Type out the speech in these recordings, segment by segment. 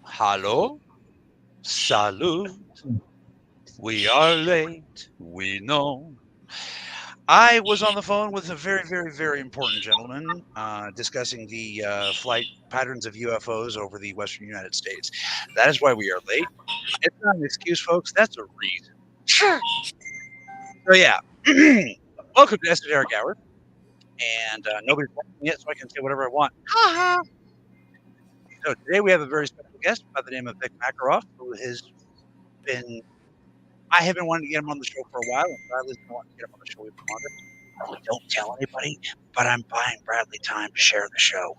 Hello? Salute. We are late, we know. I was on the phone with a very, very, very important gentleman discussing the flight patterns of UFOs over the western United States. That is why we are late. It's not an excuse, folks. That's a reason. Sure. So, yeah. Welcome to Esoteric Hours. And nobody's watching yet, so I can say whatever I want. Ha ha. So, today we have a very special guest by the name of Vic Makaroff, who has been. I have been wanting to get him on the show for a while, and Bradley's been wanting to get him on the show even longer. Don't tell anybody, but I'm buying Bradley time to share the show.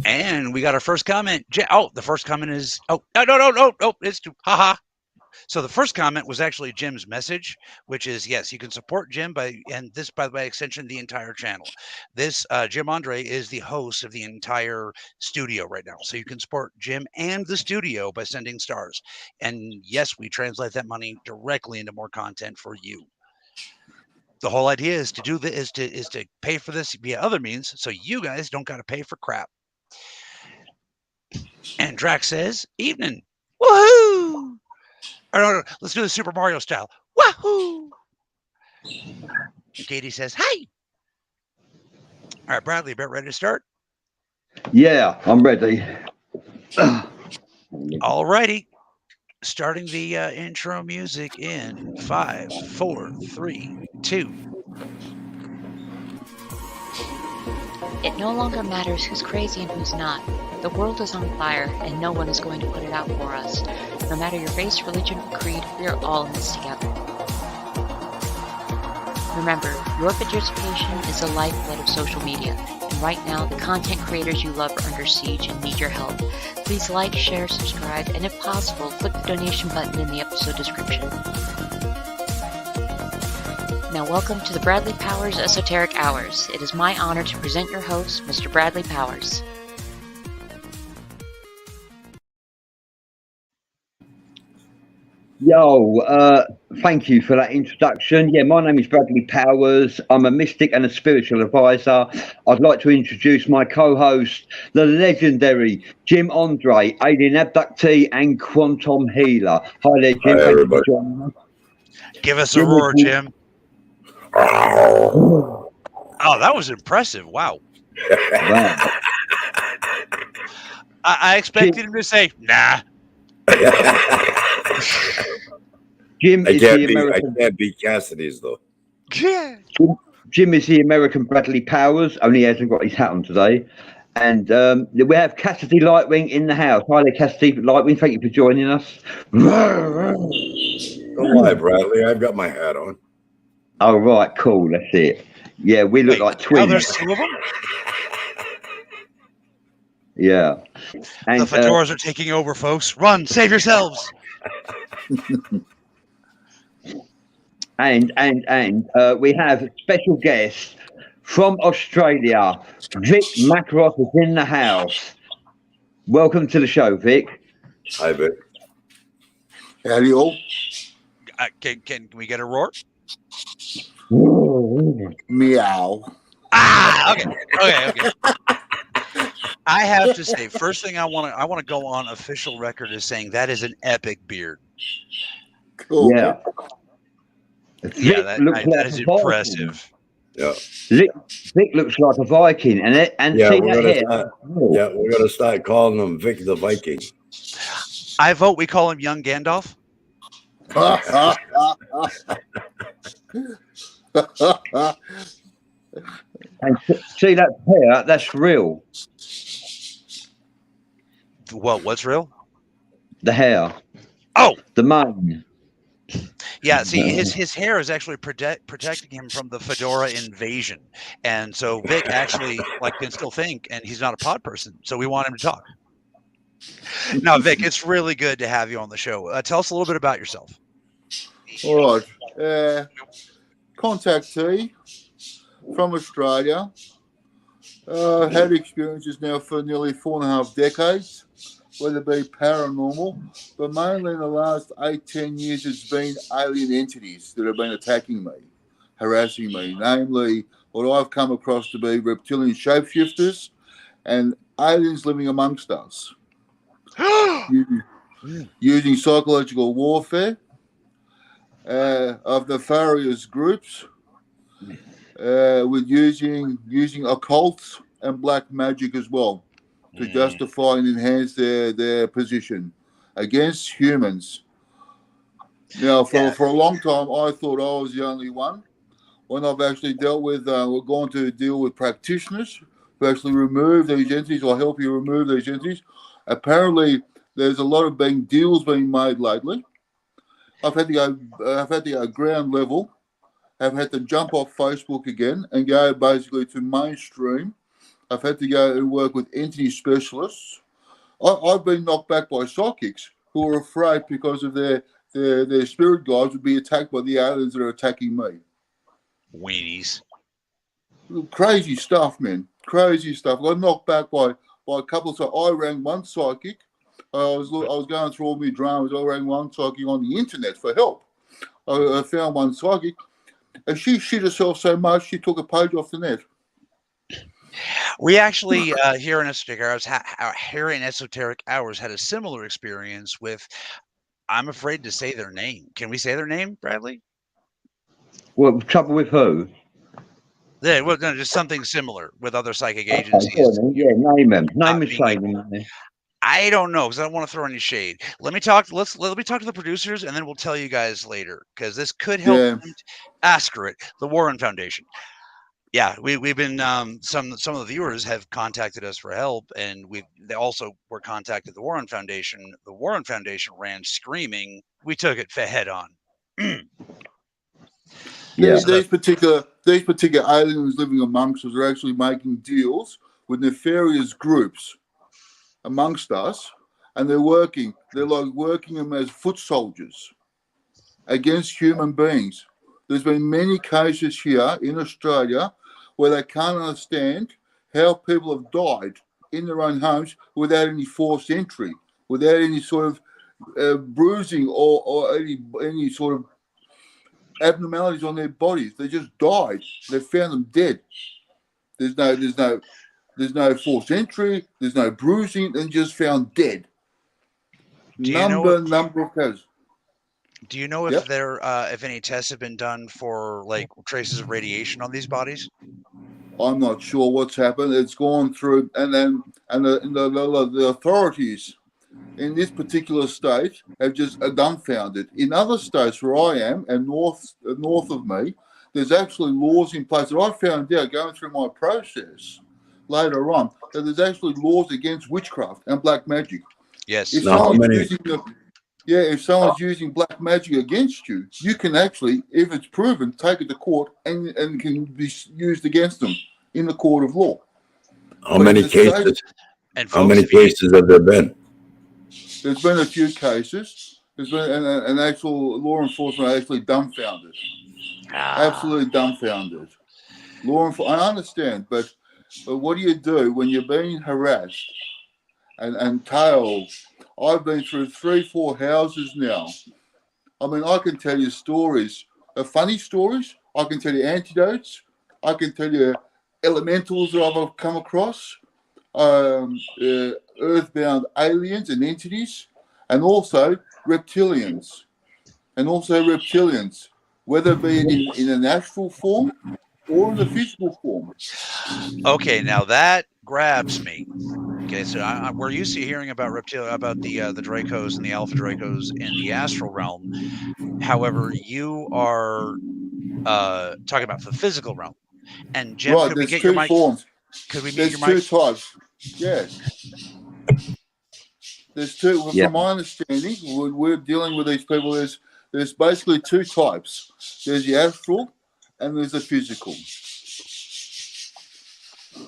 And we got our first comment. The first comment is, no, it's too, haha. So the first comment was actually Jim's message, which is, yes, you can support Jim and this, by extension, the entire channel. This Jim Andre is the host of the entire studio right now. So you can support Jim and the studio by sending stars. And yes, we translate that money directly into more content for you. The whole idea is to do this, is to pay for this via other means, so you guys don't got to pay for crap. And Drax says, "Evening, woohoo!" No, let's do the Super Mario style. Wahoo! Katie says, "Hey!" All right, Bradley, about ready to start? Yeah, I'm ready. All righty. Starting the intro music in 5, 4, 3, 2. It no longer matters who's crazy and who's not. The world is on fire, and no one is going to put it out for us. No matter your race, religion, or creed, we are all in this together. Remember, your participation is the lifeblood of social media, and right now, the content creators you love are under siege and need your help. Please like, share, subscribe, and if possible, click the donation button in the episode description. Now welcome to the Bradley Powers Esoteric Hours. It is my honor to present your host, Mr. Bradley Powers. Yo, thank you for that introduction. Yeah, my name is Bradley Powers. I'm a mystic and a spiritual advisor. I'd like to introduce my co-host, the legendary Jim Andre, alien abductee and quantum healer. Hi there, Jim. Hi, everybody. Give us a roar, Jim. Oh, that was impressive. Wow. I expected him to say, nah. Jim is the American. I can't beat Cassidy's, though. Yeah. Jim is the American Bradley Powers, only he hasn't got his hat on today. And we have Cassidy Lightwing in the house. Hi there, Cassidy Lightwing. Thank you for joining us. Don't lie, Bradley. I've got my hat on. Oh, right. Cool. That's it. Yeah, we look like twins. Oh, there's two of them? Yeah. And, the fedoras are taking over, folks. Run. Save yourselves. And we have special guest from Australia. Vic Makaroff is in the house. Welcome to the show, Vic. Hi, Vic. Howdy all. Can we get a roar? Meow. Okay. I have to say, first thing I want to go on official record as saying that is an epic beard. Cool. Yeah. Yeah, that is impressive. Yeah. Vic looks like a Viking, and yeah, see that hair. We're gonna start calling him Vic the Viking. I vote we call him Young Gandalf. And see that hair? That's real. What's real? The hair. Oh, the mane. Yeah, see, his hair is actually protecting him from the fedora invasion, and so Vic actually can still think, and he's not a pod person, so we want him to talk. Now, Vic, it's really good to have you on the show. Tell us a little bit about yourself. All right, contactee from Australia. Had experiences now for nearly 4.5 decades, whether it be paranormal, but mainly in the last 8-10 years it's been alien entities that have been attacking me. harassing me, namely what I've come across to be reptilian shapeshifters and aliens living amongst us, using psychological warfare of nefarious groups, with using occults and black magic as well to justify and enhance their position against humans. Now, for a long time, I thought I was the only one. When I've actually dealt with, we're going to deal with practitioners who actually remove these entities or help you remove these entities. Apparently, there's a lot of deals being made lately. I've had to go ground level. I've had to jump off Facebook again and go basically to mainstream. I've had to go and work with entity specialists. I've been knocked back by psychics who are afraid because of their spirit guides would be attacked by the aliens that are attacking me. Weenies. Crazy stuff, man. Crazy stuff. I got knocked back by a couple of. I rang one psychic. I was going through all my dramas. I rang one psychic on the internet for help. I found one psychic, and she shit herself so much she took a page off the net. We actually here in Esoteric Hours had a similar experience with. I'm afraid to say their name. Can we say their name, Bradley? Well, trouble with who? Yeah, well, no, just something similar with other psychic agencies. Yeah, name them. Name and say them. I don't know because I don't want to throw any shade. Let me talk. Let me talk to the producers, and then we'll tell you guys later because this could help. Asker the Warren Foundation. Yeah, we've been some of the viewers have contacted us for help, and they also were contacted the Warren Foundation. The Warren Foundation ran screaming. We took it head on. These particular aliens living amongst us are actually making deals with nefarious groups amongst us, and they're working them as foot soldiers against human beings. There's been many cases here in Australia where they can't understand how people have died in their own homes without any forced entry, without any sort of bruising or any sort of abnormalities on their bodies. They just died. They found them dead. There's no forced entry. There's no bruising, and just found dead. Number of cases. Do you know if if any tests have been done for like traces of radiation on these bodies? I'm not sure what's happened. It's gone through, and the authorities in this particular state have just dumbfounded. In other states where I am and north of me, there's actually laws in place that I found out going through my process later on that there's actually laws against witchcraft and black magic. Yes. If someone's using black magic against you, you can actually, if it's proven, take it to court and can be used against them in the court of law. How many cases have there been? There's been a few cases. There's been an actual law enforcement actually dumbfounded. Absolutely dumbfounded. I understand, but what do you do when you're being harassed and tailed? I've been through 3-4 houses now. I mean, I can tell you stories, funny stories. I can tell you antidotes. I can tell you elementals that I've come across, earthbound aliens and entities, and also reptilians. Whether it be in an astral form or in a physical form. Okay, now that grabs me. Okay, so we're used to hearing about the Dracos and the Alpha Dracos in the astral realm. However, you are talking about the physical realm. And Jim, right, could we get two your mic? Forms. Could we There's meet your two mic? types. Yeah. There's two. From my understanding, we're dealing with these people. There's basically two types. There's the astral and there's the physical.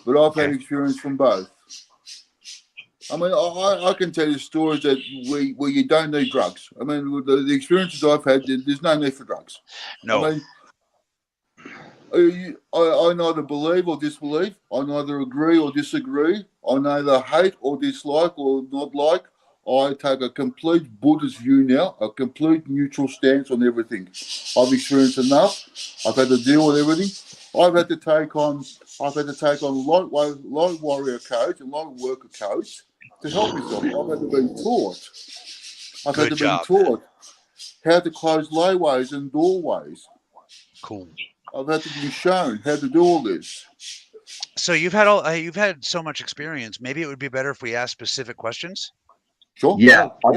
But I've had experience from both. I mean, I can tell you stories that where you don't need drugs. I mean, the experiences I've had, there's no need for drugs. No. I mean, I neither believe or disbelieve. I neither agree or disagree. I neither hate or dislike or not like. I take a complete Buddhist view now, a complete neutral stance on everything. I've experienced enough. I've had to deal with everything. I've had to take on light warrior codes and light worker codes to help myself. I've had to be taught. Good job. How to close layways and doorways. Cool. I've had to be shown how to do all this. So you've had so much experience. Maybe it would be better if we ask specific questions. Sure. Yeah. All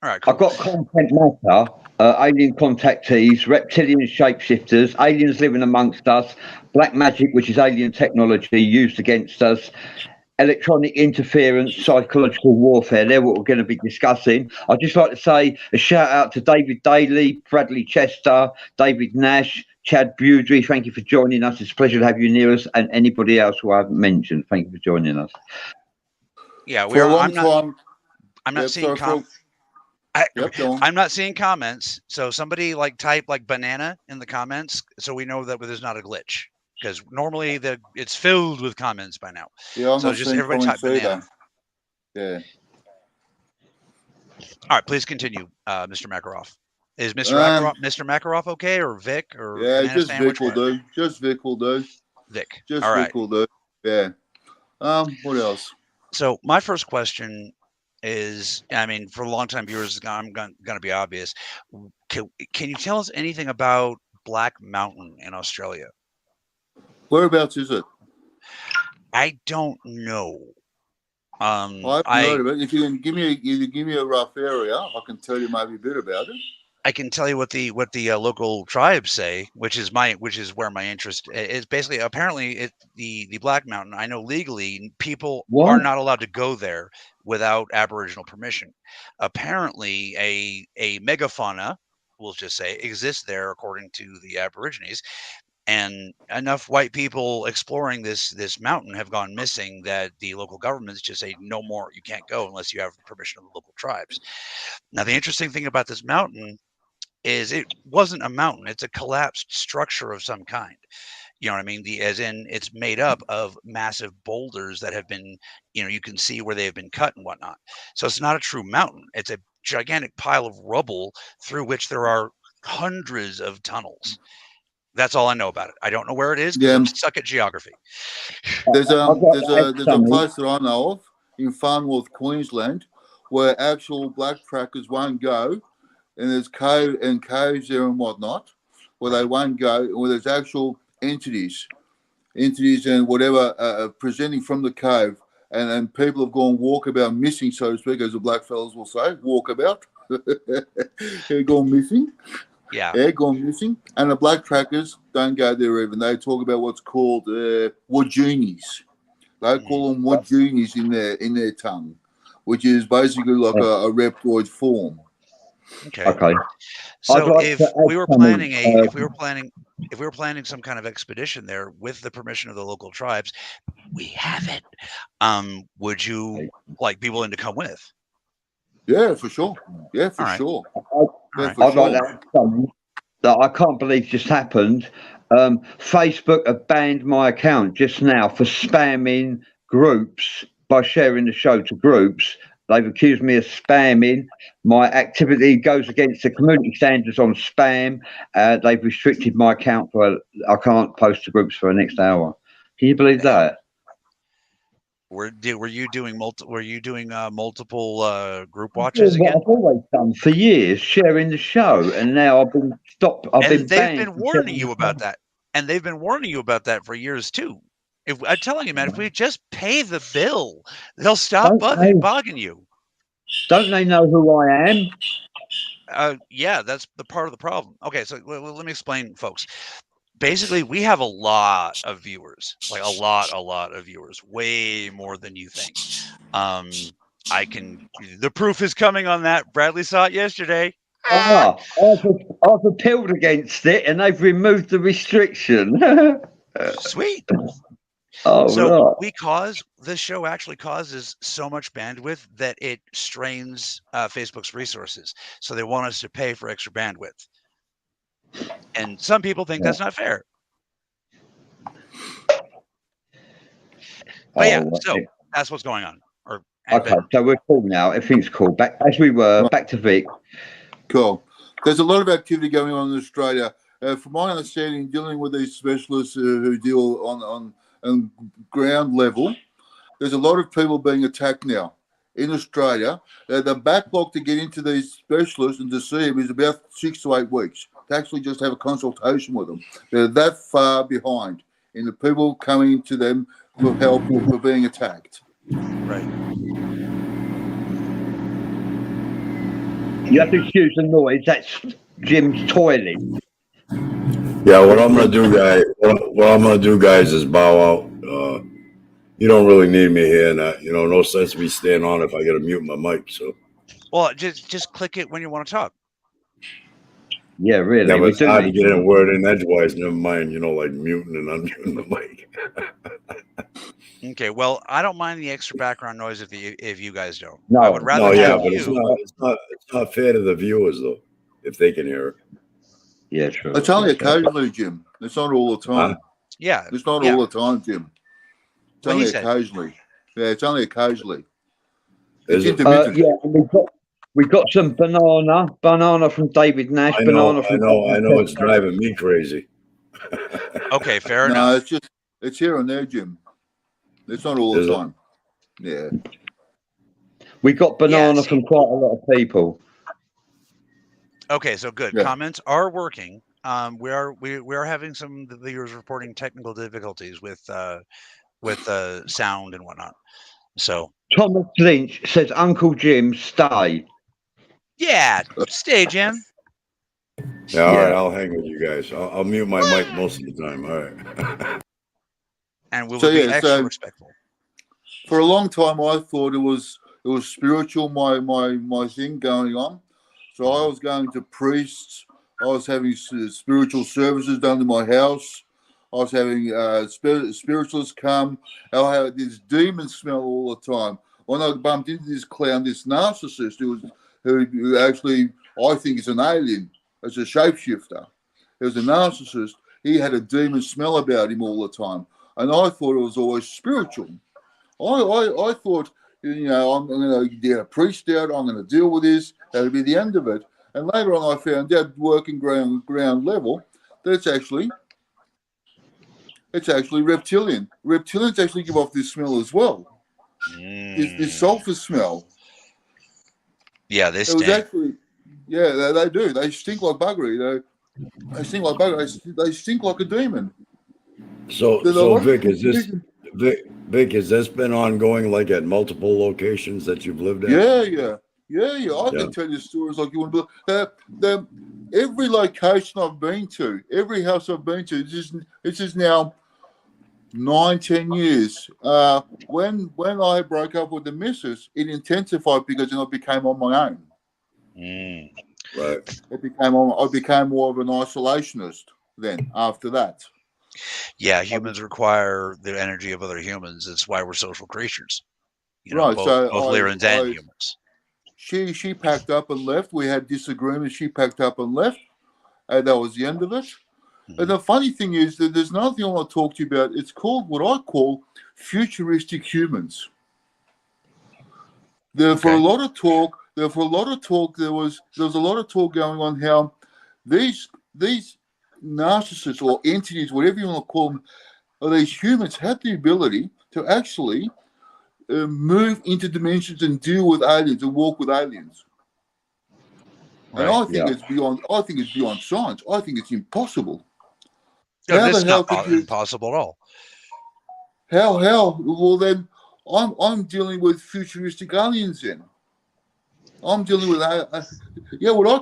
right. Cool. I've got content matter, alien contactees, reptilian shapeshifters, aliens living amongst us, black magic, which is alien technology used against us, electronic interference, psychological warfare. They're what we're going to be discussing. I'd just like to say a shout out to David Daly, Bradley Chester, David Nash, Chad Bewdry. Thank you for joining us. It's a pleasure to have you near us, and anybody else who I haven't mentioned. Thank you for joining us. Yeah, I'm not seeing comments. So somebody type banana in the comments, so we know that there's not a glitch. Because normally it's filled with comments by now. Yeah, I'm so not just seeing everybody type banana. Yeah. All right, please continue, Mr. Makaroff. Is Mr. Makaroff okay, or Vic, or yeah? Just Vic will do. Just Vic will do. Vic. Just all right. Vic will do. Yeah. What else? So my first question is, for long-time viewers, I'm going to be obvious. Can you tell us anything about Black Mountain in Australia? Whereabouts is it? I don't know. I've heard of it. If you can give me a rough area, I can tell you maybe a bit about it. I can tell you what the local tribes say, which is where my interest is. Basically, apparently, the Black Mountain. I know legally people are not allowed to go there without Aboriginal permission. Apparently, a megafauna, we'll just say, exists there according to the Aborigines. And enough white people exploring this mountain have gone missing that the local governments just say no more. You can't go unless you have permission of the local tribes. Now, the interesting thing about this mountain is it wasn't a mountain; it's a collapsed structure of some kind. You know what I mean? As in, it's made up of massive boulders that have been, you can see where they have been cut and whatnot. So it's not a true mountain; it's a gigantic pile of rubble through which there are hundreds of tunnels. That's all I know about it. I don't know where it is because I'm stuck at geography. There's a place that I know of in far north Queensland where actual black trackers won't go, and there's caves there and whatnot, where they won't go, where there's actual entities and whatever presenting from the cave, and people have gone walkabout missing, so to speak, as the black fellas will say, walkabout. They've gone missing. Yeah, they're gone missing, and the black trackers don't go there even. They talk about what's called wajunis. They call them wajunis in their tongue, which is basically like a reptoid form. Okay. So if we were planning some kind of expedition there with the permission of the local tribes, we have it. Would you be willing to come with? Yeah, for sure. Yeah, for sure. I'd like that I can't believe just happened. Facebook have banned my account just now for spamming groups by sharing the show to groups. They've accused me of spamming. My activity goes against the community standards on spam. They've restricted my account I can't post to groups for the next hour. Can you believe that? Were you doing multiple group watches again? I've always done for years, sharing the show, and now I've been stopped. They've been warning you about that, and they've been warning you about that for years too. I'm telling you, man, if we just pay the bill, they'll stop bugging you. Don't they know who I am? Yeah, that's the part of the problem. Okay, so let me explain, folks. Basically, we have a lot of viewers, a lot of viewers, way more than you think. The proof is coming on that. Bradley saw it yesterday. I've appealed against it, and they've removed the restriction. Sweet. This show actually causes so much bandwidth that it strains Facebook's resources. So they want us to pay for extra bandwidth. And some people think that's not fair. But so that's what's going on. Or Okay, so we're cool now. Everything's cool. Back as we were. Back to Vic. Cool. There's a lot of activity going on in Australia. From my understanding, dealing with these specialists who deal on ground level, there's a lot of people being attacked now in Australia. The backlog to get into these specialists and to see them is about 6 to 8 weeks to actually just have a consultation with them. They're that far behind in the people coming to them for help for being attacked. Right. You have to excuse the noise. That's Jim's toilet. Yeah, what I'm gonna do, guys, is bow out. You don't really need me here, and no sense me staying on if I gotta mute my mic. So. Well, just click it when you want to talk. Yeah, really. Yeah, but it's hard to get in a word in edgewise. Never mind, like muting and unmuting the mic. Okay, well, I don't mind the extra background noise if you guys don't. No, I would rather have but you. it's not fair to the viewers though, if they can hear it. Yeah, true. It's only occasionally, Jim. It's not all the time. Yeah, it's not all the time, Jim. It's only occasionally. Yeah, it's only occasionally. It's intermittent. Yeah, we got some banana from David Nash. I know. It's driving me crazy. Okay, fair enough. No, it's here and there, Jim. It's not all the time. Yeah. We got banana from quite a lot of people. Okay, so good. Yeah. Comments are working. We are having some of the viewers reporting technical difficulties with sound and whatnot. So Thomas Lynch says, "Uncle Jim, stay." Yeah, stay, Jim. Yeah, all right. I'll hang with you guys. I'll mute my mic most of the time. All right. And we'll be extra respectful. For a long time, I thought it was spiritual. My thing going on. So I was going to priests. I was having spiritual services done in my house. I was having spiritualists come. I had this demon smell all the time. When I bumped into this clown, this narcissist who actually, I think is an alien. It's a shapeshifter. It was a narcissist. He had a demon smell about him all the time. And I thought it was always spiritual. I thought, I'm going to get a priest out. I'm going to deal with this. That'll be the end of it. And later on, I found out working ground level that it's actually reptilian. Reptilians actually give off this smell as well. This sulfur smell. Yeah, they stink. They do. They stink like buggery. They stink like buggery. They stink like a demon. So Vic, Vic, has this been ongoing, like at multiple locations that you've lived at? Yeah. I can tell you stories like you want to believe. Every location I've been to, every house I've been to, it's just now 9-10 years. When I broke up with the missus, it intensified because then I became on my own. Right. I became more of an isolationist then after that. Yeah, humans require the energy of other humans. That's why we're social creatures. Right. Both Lyrans and humans. She packed up and left. We had disagreements. She packed up and left. And that was the end of it. Mm-hmm. And the funny thing is that there's another thing I want to talk to you about. It's called what I call futuristic humans. There was a lot of talk. There was a lot of talk going on how these narcissists or entities, whatever you want to call them, or these humans have the ability to actually move into dimensions and deal with aliens and walk with aliens. Right, and I think it's beyond. I think it's beyond science. I think it's impossible. No, it's not impossible at all. How? Well, then I'm dealing with futuristic aliens. Then I'm dealing with what I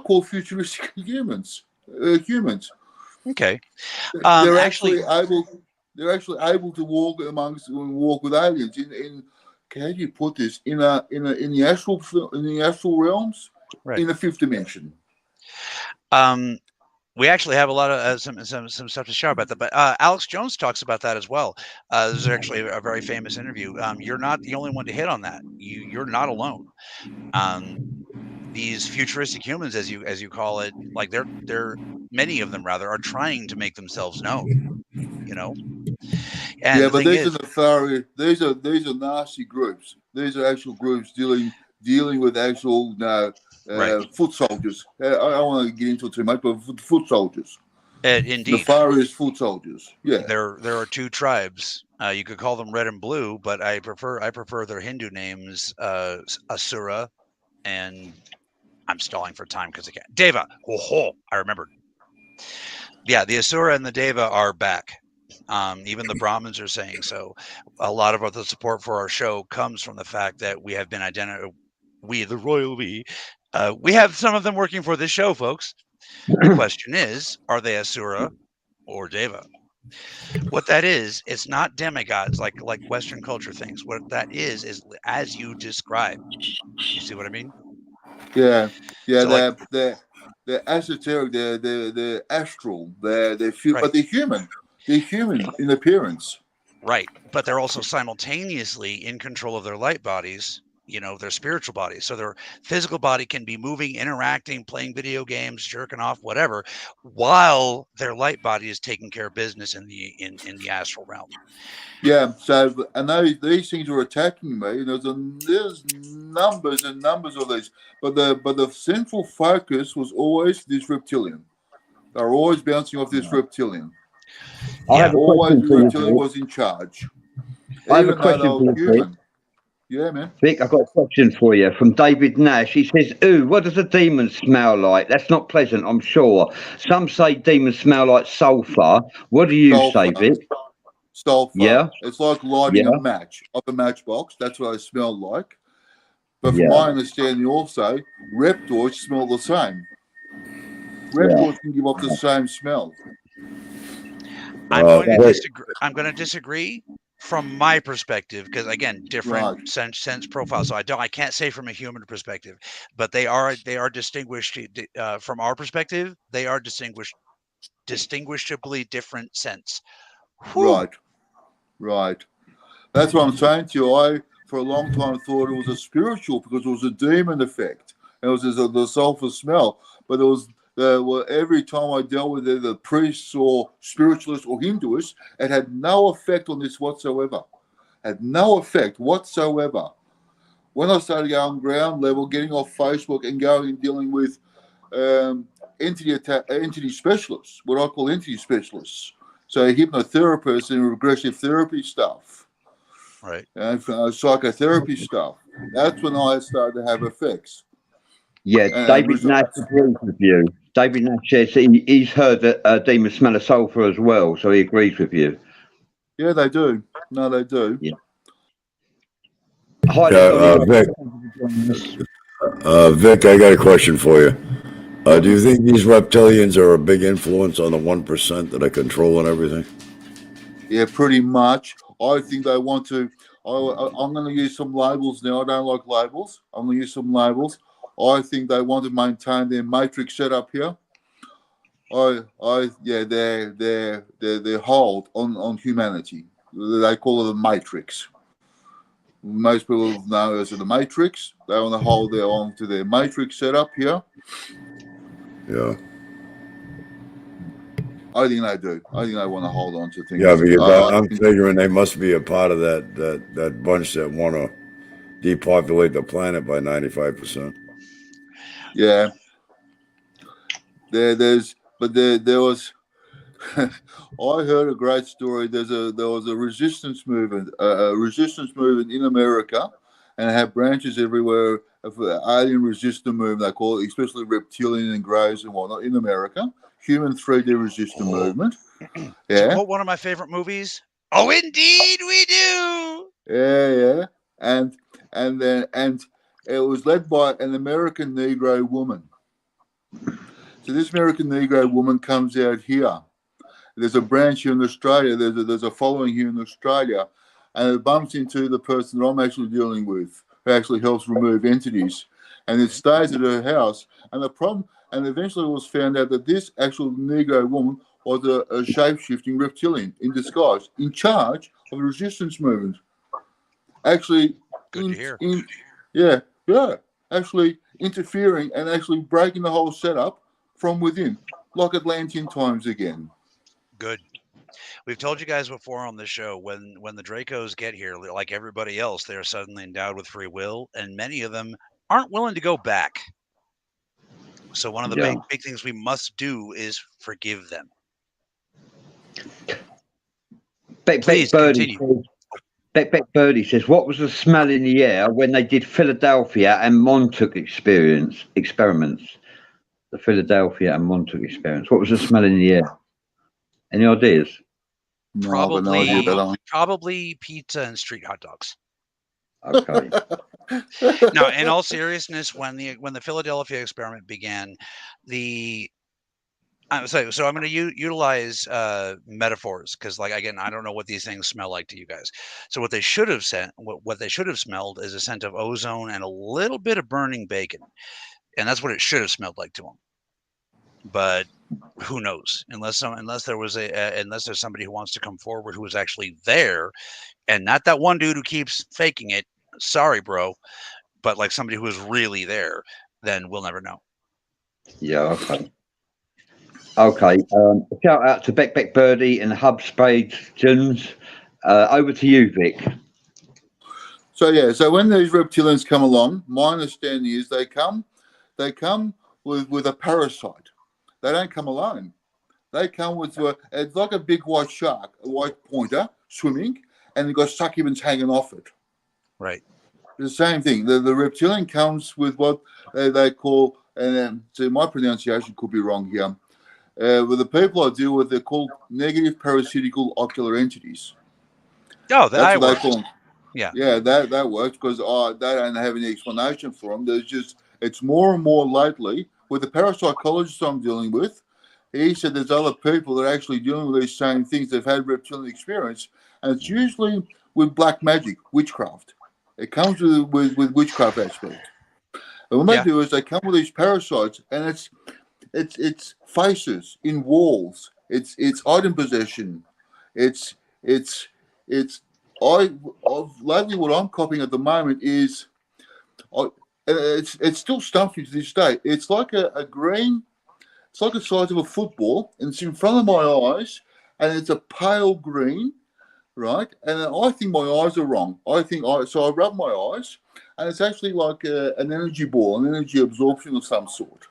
call futuristic humans. Okay. They're actually able to walk with aliens in how do you put this in the astral realms, right, in the fifth dimension. We actually have a lot of some stuff to share about that, but Alex Jones talks about that as well. This is actually a very famous interview. You're not the only one to hit on that. You're not alone. These futuristic humans, as you call it, like they're many of them rather are trying to make themselves known. And yeah, the but thing these is, are nefarious. These are nasty groups. These are actual groups dealing with actual right. foot soldiers. I don't want to get into it too much, but foot soldiers, Indeed, nefarious foot soldiers. Yeah, there are two tribes. You could call them red and blue, but I prefer their Hindu names, Asura, and I'm stalling for time because I can't. Deva. Oh, I remembered. Yeah, the Asura and the Deva are back. Even the Brahmins are saying so. A lot of the support for our show comes from the fact that we have been identified. We, the royal we have some of them working for this show, folks. The question is, are they Asura or Deva? What that is, it's not demigods like Western culture thinks. What that is as you described. You see what I mean? yeah. So like, They're esoteric. They're astral. They're right. but they're human. They're human in appearance. Right. But they're also simultaneously in control of their light bodies, their spiritual bodies. So their physical body can be moving, interacting, playing video games, jerking off, whatever, while their light body is taking care of business in the astral realm. Yeah. So, and these things were attacking me. There's numbers and numbers of these, but the central focus was always this reptilian. They're always bouncing off this reptilian. Always the reptilian was in charge. I have a question for you, Vic. Yeah, man. Vic, I've got a question for you from David Nash. He says, "Ooh, what does a demon smell like? That's not pleasant, I'm sure. Some say demons smell like sulphur. What do you say, Vic?" Sulphur. Yeah. It's like lighting a match off a matchbox. That's what they smell like. But from my understanding also, reptoids smell the same. Reptoids can give off the same smell. I'm going to disagree from my perspective because, again, different sense profile. So I can't say from a human perspective, but they are distinguished from our perspective. They are distinguishably different sense. Whew. Right. That's what I'm saying to you. I, for a long time, thought it was a spiritual because it was a demon effect. It was the sulfur smell. But it was every time I dealt with the priests or spiritualists or Hinduists, it had no effect on this whatsoever. Had no effect whatsoever. When I started going ground level, getting off Facebook and going and dealing with entity specialists, what I call entity specialists. So hypnotherapists and regressive therapy stuff. Right. And psychotherapy stuff. That's when I started to have effects. Yeah, David Nash agrees with you. David Nash says he's heard that demons smell of sulphur as well, so he agrees with you. Yeah, they do. No, they do. Yeah. Hi, Vic. Vic, I got a question for you. Do you think these reptilians are a big influence on the 1% that are controlling everything? Yeah, pretty much. I think they want to. I'm going to use some labels now. I don't like labels. I'm going to use some labels. I think they want to maintain their matrix setup here. Their hold on humanity. They call it the matrix. Most people know as the matrix. They want to hold on to their matrix setup here. Yeah. I think they do. I think they want to hold on to things. Yeah, because I'm figuring they must be a part of that bunch that want to depopulate the planet by 95%. Yeah. There was. I heard a great story. There was a resistance movement, in America, and it had branches everywhere of alien resistance movement. They call it, especially reptilian and greys and whatnot in America. Human 3D resistance movement. Yeah. To quote one of my favorite movies. Oh, indeed we do. Yeah. And it was led by an American Negro woman. So this American Negro woman comes out here. There's a branch here in Australia. There's a following here in Australia, and it bumps into the person that I'm actually dealing with, who actually helps remove entities, and it stays at her house. And the problem, and eventually it was found out that this actual Negro woman was a shape-shifting reptilian in disguise, in charge of the resistance movement. Actually, good to hear. Actually interfering and actually breaking the whole setup from within, like Atlantean times again. Good. We've told you guys before on the show, when the Dracos get here, like everybody else, they are suddenly endowed with free will, and many of them aren't willing to go back. So one of the Yeah. big things we must do is forgive them. Please continue. Beck Birdie says, what was the smell in the air when they did Philadelphia and Montauk experiments? The Philadelphia and Montauk experience. What was the smell in the air? Any ideas? No, I've got no idea about that one. Probably pizza and street hot dogs. Okay. Now, in all seriousness, when the Philadelphia experiment began, so I'm going to utilize metaphors because, like, again, I don't know what these things smell like to you guys. So what they should have what they should have smelled is a scent of ozone and a little bit of burning bacon, and that's what it should have smelled like to them. But who knows? Unless there's somebody who wants to come forward who was actually there, and not that one dude who keeps faking it. Sorry, bro, but like somebody who is really there, then we'll never know. Yeah. Okay. Okay. Shout out to Beck Birdie and Hub Spades Jones. Over to you, Vic. So when these reptilians come along, my understanding is they come with a parasite. They don't come alone. They come with it's like a big white shark, a white pointer swimming, and they've got succubans hanging off it. Right. The same thing. The reptilian comes with what they call, and so my pronunciation could be wrong here. With the people I deal with, they're called negative parasitical ocular entities. Oh, that's what they call them. Yeah, that works because they don't have any explanation for them. It's more and more lately with the parapsychologist I'm dealing with. He said there's other people that are actually dealing with these same things. They've had reptilian experience, and it's usually with black magic, witchcraft. It comes with witchcraft aspect. And what they do is they come with these parasites, and it's faces in walls. It's item possession. It's lately what I'm copying at the moment is, it's still stumped me to this day. It's like a green, it's like the size of a football, and it's in front of my eyes, and it's a pale green, right? And I think my eyes are wrong. So I rub my eyes, and it's actually like an energy ball, an energy absorption of some sort.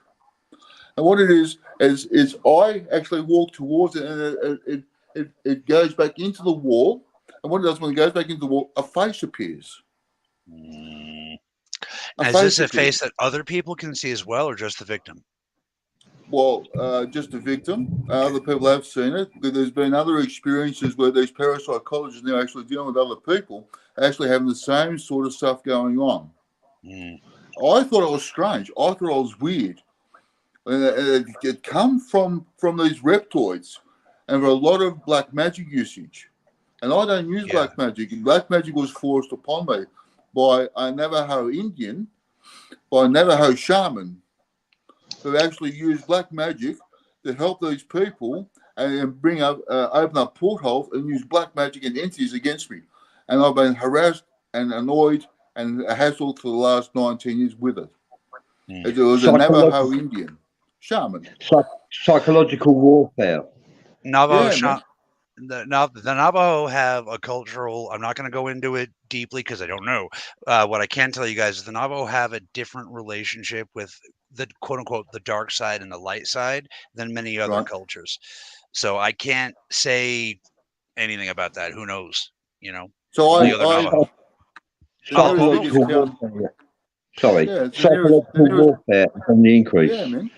And what it is I actually walk towards it, and it goes back into the wall. And what it does when it goes back into the wall, a face appears. Is this a face that other people can see as well, or just the victim? Well, just the victim. Other people have seen it. There's been other experiences where these parapsychologists now actually dealing with other people, actually having the same sort of stuff going on. I thought it was strange. I thought it was weird. It come from these reptoids, and for a lot of black magic usage. And I don't use black magic. Black magic was forced upon me by a Navajo Indian, by a Navajo shaman, who actually used black magic to help these people and open up portholes and use black magic and entities against me. And I've been harassed and annoyed and hassled for the last 19 years with it. It was a Navajo Indian shaman. Psychological warfare. The Navajo have a cultural, I'm not going to go into it deeply because I don't know. What I can tell you guys is the Navajo have a different relationship with the quote unquote the dark side and the light side than many other cultures. So I can't say anything about that. Who knows? You know. So psychological warfare. Psychological warfare from the increase. Yeah, man.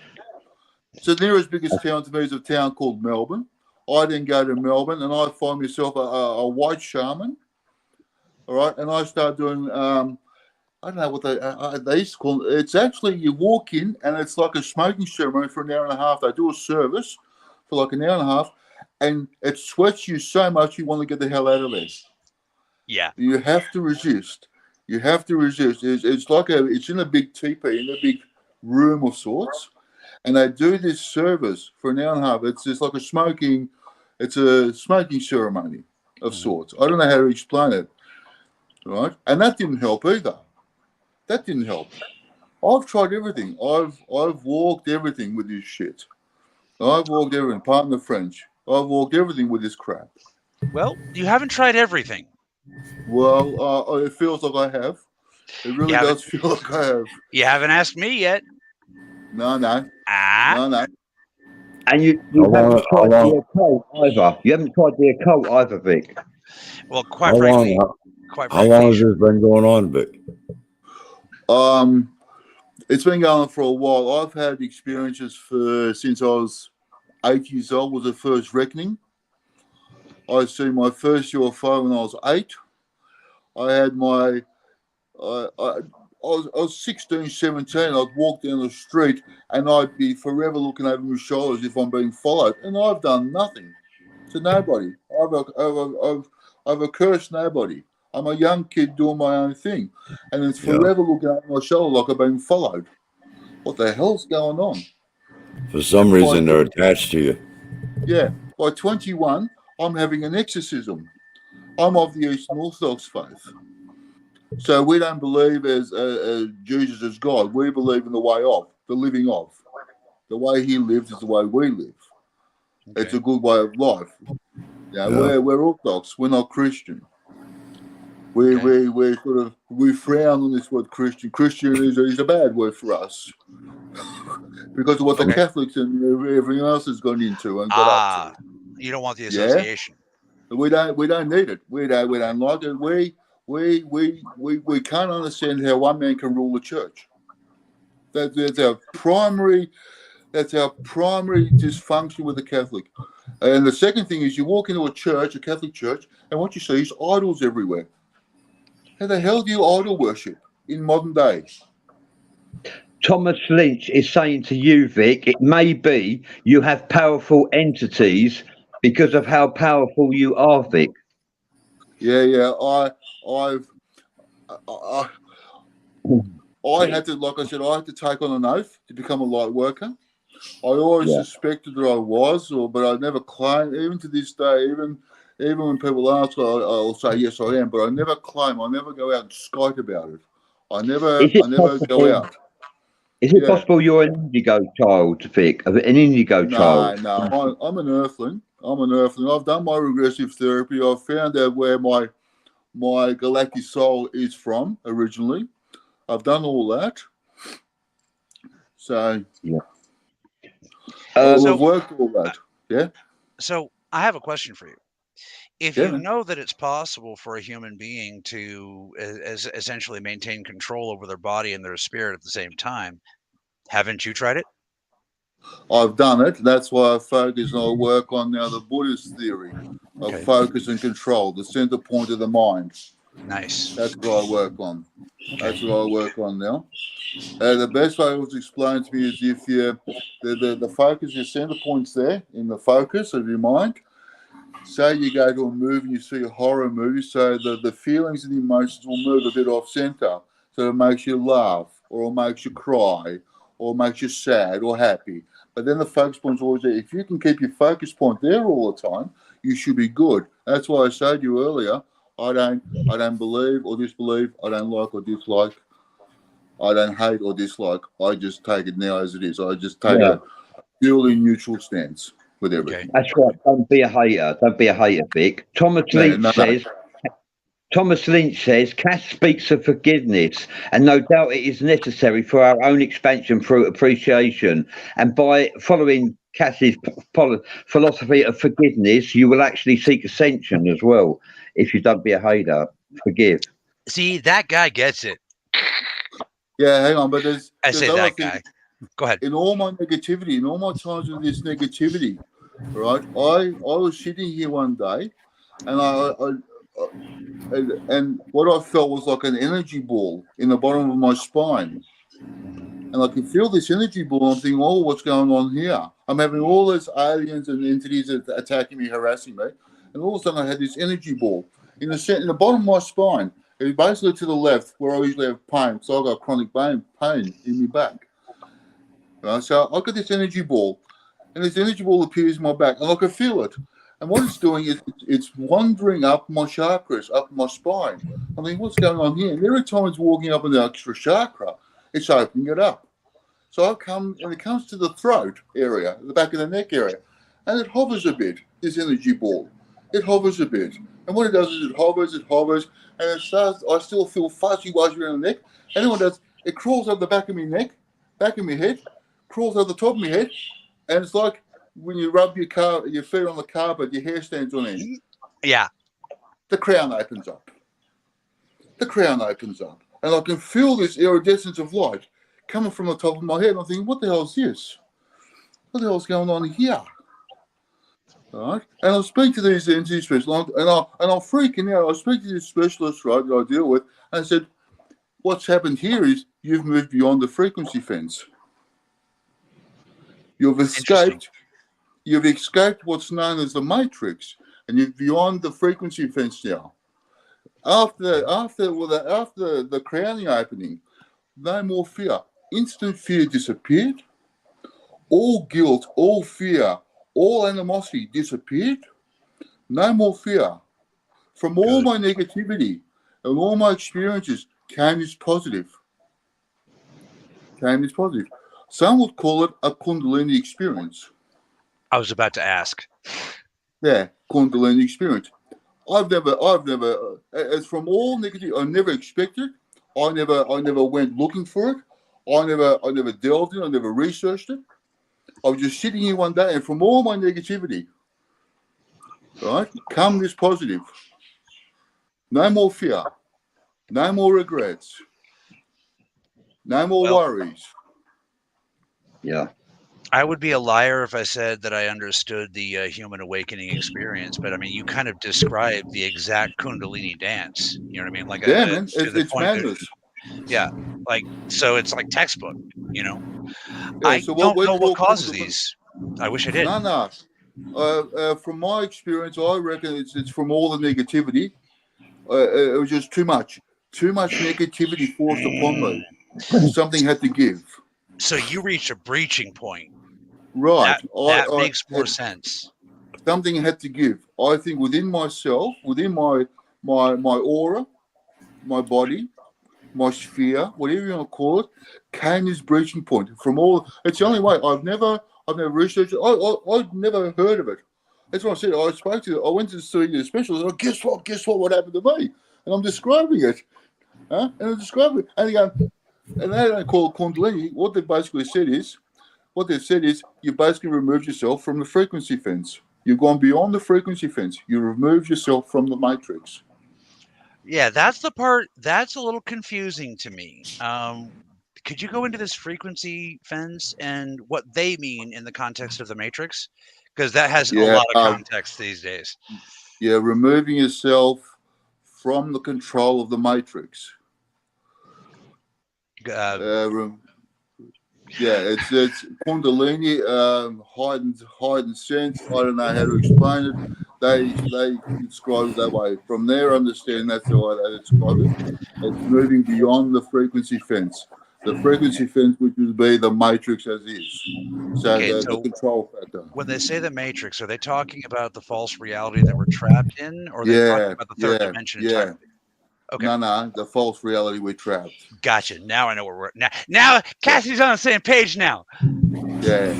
So the nearest biggest town to me is a town called Melbourne. I then go to Melbourne and I find myself a white shaman. All right. And I start doing, I don't know what they used to call it. It's actually, you walk in and it's like a smoking ceremony for an hour and a half. They do a service for like an hour and a half, and it sweats you so much you want to get the hell out of there. Yeah. You have to resist. You have to resist. It's like it's in a big teepee, in a big room of sorts. And they do this service for an hour and a half. It's just like a smoking ceremony of sorts. I don't know how to explain it, right? And that didn't help either. That didn't help. I've tried everything. I've walked everything with this shit. I've walked everything. Pardon the French. I've walked everything with this crap. Well, you haven't tried everything. Well, it feels like I have. It really does feel like I have. You haven't asked me yet. No. No. And you haven't tried the occult either. You haven't tried the occult either, Vic. Well, quite frankly, how long has this been going on, Vic? It's been going on for a while. I've had experiences since I was 8 years old. Was the first reckoning. I seen my first UFO when I was 8. I had my, I was 16, 17. I'd walk down the street and I'd be forever looking over my shoulders if I'm being followed. And I've done nothing to nobody. I've accursed nobody. I'm a young kid doing my own thing. And it's forever looking over my shoulder like I've been followed. What the hell's going on? For some reason, they're attached to you. Yeah. By 21, I'm having an exorcism. I'm of the Eastern Orthodox faith. So we don't believe as Jesus as God. We believe in the way of, the living of. The way he lives is the way we live. Okay. It's a good way of life. We're Orthodox. We're not Christian. We frown on this word Christian. Christian is a bad word for us. Because of what the Catholics and everything else has gone into and got up to. You don't want the association. Yeah? We don't need it. We don't like it. We can't understand how one man can rule the church. That's our primary dysfunction with the Catholic. And the second thing is you walk into a Catholic church, and what you see is idols everywhere. How the hell do you idol worship in modern days? Thomas Lynch is saying to you, Vic, it may be you have powerful entities because of how powerful you are, Vic. Yeah. I had to, like I said, I had to take on an oath to become a light worker. I always suspected that I was, but I never claimed, even to this day, even when people ask, I'll say yes, I am, but I never claim. I never go out and skite about it. I never go out. Is it possible you're an indigo child, Vic? An indigo child? No. I'm an earthling. I've done my regressive therapy. I've found out where my galactic soul is from originally. I've done all that. So we've worked all that. Yeah. So I have a question for you. If you know that it's possible for a human being to essentially maintain control over their body and their spirit at the same time, haven't you tried it? I've done it. That's why I focus and I work on now the Buddhist theory of focus and control, the center point of the mind. Nice. That's what I work on. That's what I work on now. The best way it was explained to me is if the focus, your center point's there in the focus of your mind. Say you go to a movie and you see a horror movie, so the feelings and the emotions will move a bit off center. So it makes you laugh, or it makes you cry, or makes you sad or happy. But then the focus point's always there. If you can keep your focus point there all the time, you should be good. That's why I said to you earlier, I don't believe or disbelieve, I don't like or dislike, I don't hate or dislike. I just take it now as it is. I just take a purely neutral stance with everything. That's right. Don't be a hater. Don't be a hater, Vic. Thomas Lynch says, Cass speaks of forgiveness, and no doubt it is necessary for our own expansion through appreciation. And by following Cass's philosophy of forgiveness, you will actually seek ascension as well. If you don't be a hater, forgive. See, that guy gets it. Yeah, hang on, but there's that guy. Go ahead. In all my negativity, in all my times with this negativity, right? I was sitting here one day, and and what I felt was like an energy ball in the bottom of my spine. And I can feel this energy ball. I'm thinking, oh, what's going on here? I'm having all those aliens and entities attacking me, harassing me. And all of a sudden I had this energy ball in the bottom of my spine. It was basically to the left where I usually have pain. So I've got chronic pain in my back. Right? So I got this energy ball. And this energy ball appears in my back. And I can feel it. And what it's doing is it's wandering up my chakras, up my spine. I mean, what's going on here? And every time it's walking up in the extra chakra, it's opening it up. So it comes to the throat area, the back of the neck area, and it hovers a bit. this energy ball. It hovers a bit. And what it does is it hovers, and it starts, I still feel fuzzy-wuzzy around the neck. And then what it does, it crawls up the back of my neck, back of my head, crawls over the top of my head, and it's like when you rub your feet on the carpet, your hair stands on end. Yeah. The crown opens up. The crown opens up. And I can feel this iridescence of light coming from the top of my head. I'm thinking, what the hell is this? What the hell's going on here? All right. And I speak to these energy specialists, and I'm freaking out. I speak to these specialists, right, that I deal with, and I said, what's happened here is you've moved beyond the frequency fence. You've escaped what's known as the matrix, and you're beyond the frequency fence now. After the crowning opening, no more fear. Instant fear disappeared. All guilt, all fear, all animosity disappeared. No more fear. From all my negativity and all my experiences came this positive. Some would call it a Kundalini experience. I was about to ask. Yeah, Kundalini experience. I've never, as from all negative, I never expected. I never went looking for it. I never delved in. I never researched it. I was just sitting here one day, and from all my negativity, right, come this positive. No more fear. No more regrets. No more worries. Yeah. I would be a liar if I said that I understood the human awakening experience, but I mean, you kind of described the exact Kundalini dance. You know what I mean? Like, yeah, man, it's madness. Yeah, like, so it's like textbook. You know, yeah, I so don't know what causes these. I wish I did. No. From my experience, I reckon it's from all the negativity. It was just too much negativity forced upon me. Something had to give. So you reached a breaching point. Right. That makes more sense. Something had to give. I think within myself, within my aura, my body, my sphere, whatever you want to call it, came this breaching point. From all, it's the only way. I've never researched it. I'd never heard of it. That's what I said. I went to see the specialist. Oh, guess what? What happened to me? And I'm describing it. And I'm describing it. And they go, and they don't call it Kundalini. What they basically said is, you basically removed yourself from the frequency fence. You've gone beyond the frequency fence. You removed yourself from the matrix. Yeah, that's the part that's a little confusing to me. Could you go into this frequency fence and what they mean in the context of the matrix? Because that has a lot of context these days. Yeah, removing yourself from the control of the matrix. It's Kundalini, heightened sense. I don't know how to explain it. They describe it that way. From their understanding, that's the way they describe it. It's moving beyond the frequency fence. The frequency fence, which would be the matrix as is. So the control factor. When they say the matrix, are they talking about the false reality that we're trapped in, or are they talking about the third dimension entirely? Okay. No, the false reality we're trapped. Gotcha. Now I know where we're now Cassie's on the same page now. Yeah,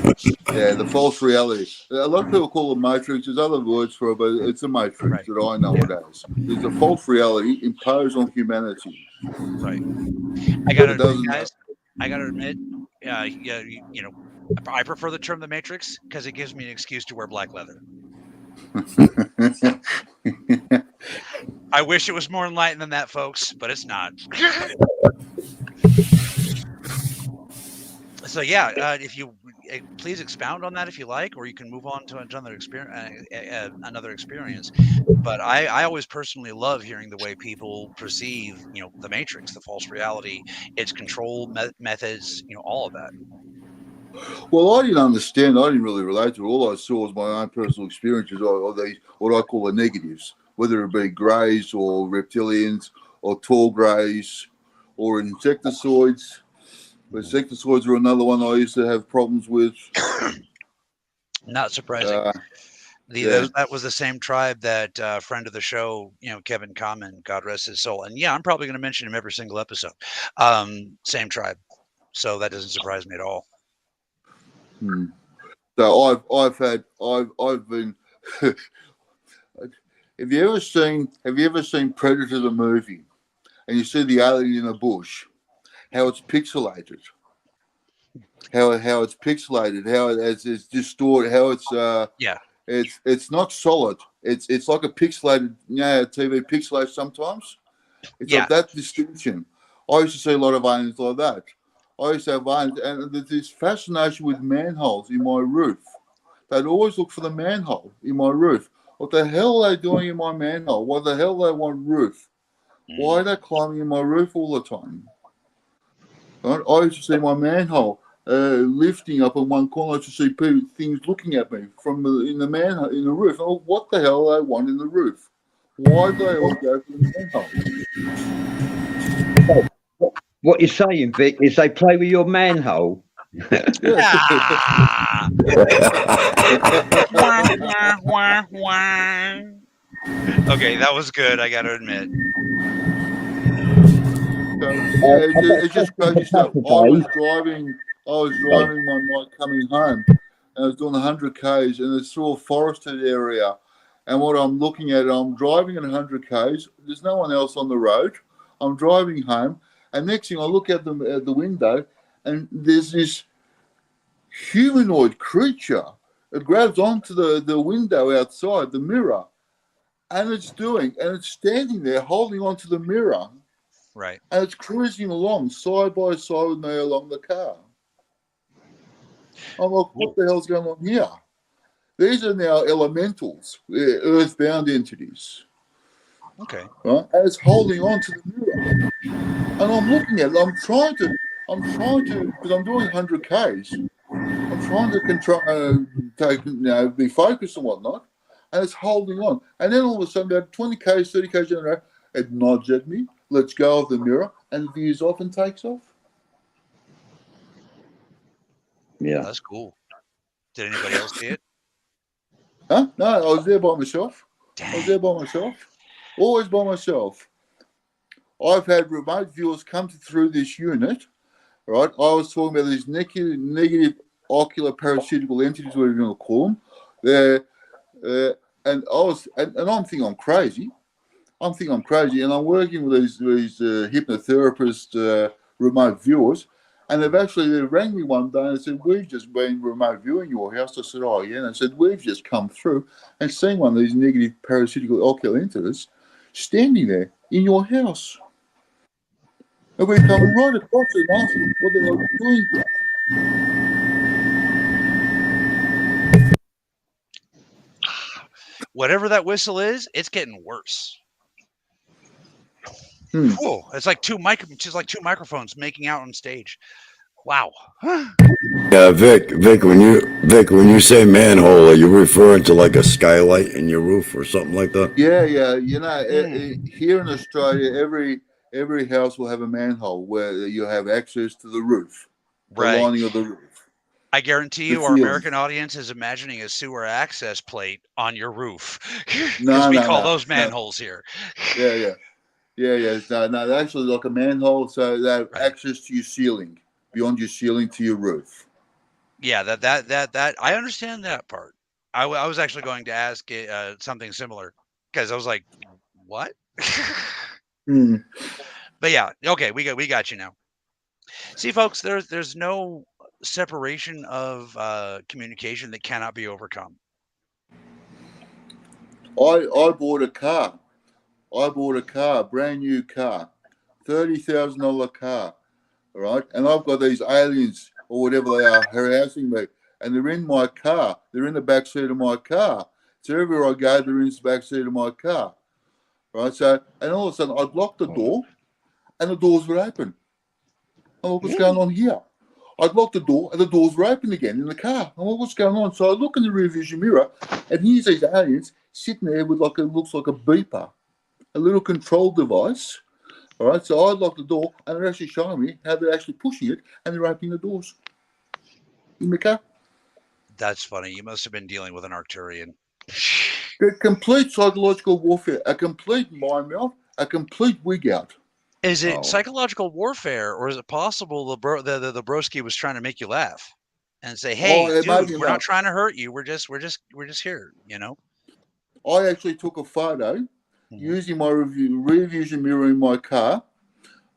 the false reality. A lot of people call it matrix. There's other words for it, but it's a matrix that I know it as. There's a false reality imposed on humanity. Right. I gotta admit, you know, I prefer the term the matrix because it gives me an excuse to wear black leather. I wish it was more enlightened than that, folks, but it's not. So yeah, if you please expound on that if you like, or you can move on to another experience. But I always personally love hearing the way people perceive, you know, the matrix, the false reality, its control methods, you know, all of that. Well, I didn't understand. I didn't really relate to it. All I saw was my own personal experiences, or these what I call the negatives, whether it be greys or reptilians or tall greys or insectoids. Insectoids are another one I used to have problems with. Not surprising. That was the same tribe that friend of the show, you know, Kevin Common, God rest his soul. And yeah, I'm probably going to mention him every single episode. Same tribe. So that doesn't surprise me at all. So I've been Have you ever seen Predator the movie, and you see the alien in the bush, how it's pixelated, how it's pixelated, how it's distorted, how it's Yeah. it's not solid. It's like a pixelated, TV pixelates sometimes. It's Yeah. of that distinction. I used to see a lot of aliens like that. I used to have aliens, and there's this fascination with manholes in my roof. They'd always look for the manhole in my roof. What the hell are they doing in my manhole? What the hell do they want roof? Why are they climbing in my roof all the time? Right? I used to see my manhole lifting up in one corner. I used to see things looking at me from in the roof. Oh, what the hell do they want in the roof? Why do they all go for the manhole? What you're saying, Vic, is they play with your manhole. Ah! Wah, wah, wah, wah. Okay, that was good, I gotta admit. So, it just shows you stuff. I was driving one night coming home, and I was doing 100 k's, and it's through a forested area. And what I'm looking at, I'm driving at 100 k's. There's no one else on the road. I'm driving home, and next thing I look at the window, and there's this humanoid creature. It grabs onto the window outside, the mirror, and it's standing there holding onto the mirror. Right. And it's cruising along side by side with me along the car. I'm like, what the hell's going on here? These are now elementals, earthbound entities. Okay. Right? And it's holding on to the mirror. And I'm looking at it. I'm trying to, because I'm doing 100 Ks. I'm trying to control, be focused and whatnot. And it's holding on. And then all of a sudden, about 20 Ks, 30 Ks in a row, it nods at me, lets go of the mirror, and veers off and takes off. Yeah. That's cool. Did anybody else see it? Huh? No, I was there by myself. Dang. I was there by myself. Always by myself. I've had remote viewers come through this unit, right? I was talking about these negative ocular parasitical entities, whatever you want to call them. And I'm thinking I'm crazy. And I'm working with these hypnotherapists, remote viewers, and they rang me one day and said, we've just been remote viewing your house. I said, oh, yeah. And I said, we've just come through and seen one of these negative parasitical ocular entities standing there in your house. And we're coming right across it and asking what they were doing here. Whatever that whistle is, it's getting worse. Whoa, it's like two microphones making out on stage. Wow. Yeah, Vic, when you say manhole, are you referring to like a skylight in your roof or something like that? Yeah. Here in Australia, every house will have a manhole where you have access to the roof, the lining of the roof. I guarantee you, our American audience is imagining a sewer access plate on your roof, because we call those manholes here. Yeah. No, they're actually like a manhole, so they have access to your ceiling, beyond your ceiling to your roof. Yeah, that I understand that part. I was actually going to ask something similar, because I was like, what? But yeah, okay, we got you now. See, folks, there's no separation of communication that cannot be overcome. I bought a car. Brand new car, $30,000 car, all right? And I've got these aliens or whatever they are harassing me, and they're in my car. They're in the back seat of my car. So everywhere I go, they're in the back seat of my car, right? So, and all of a sudden, I'd locked the door, and the doors were open. I'm like, what's going on here? I'd locked the door, and the doors were open again in the car. I'm like, what's going on? So I look in the rear vision mirror, and here's these aliens sitting there with looks like a beeper. A little control device, all right? So I locked the door, and they're actually showing me how they're actually pushing it, and they're opening the doors in the car. That's funny. You must have been dealing with an Arcturian. A complete psychological warfare, a complete mind melt, a complete wig out. Is it psychological warfare, or is it possible the broski was trying to make you laugh and say, "Hey, dude, we're not trying to hurt you. We're just here," you know? I actually took a photo using my rear vision mirror in my car,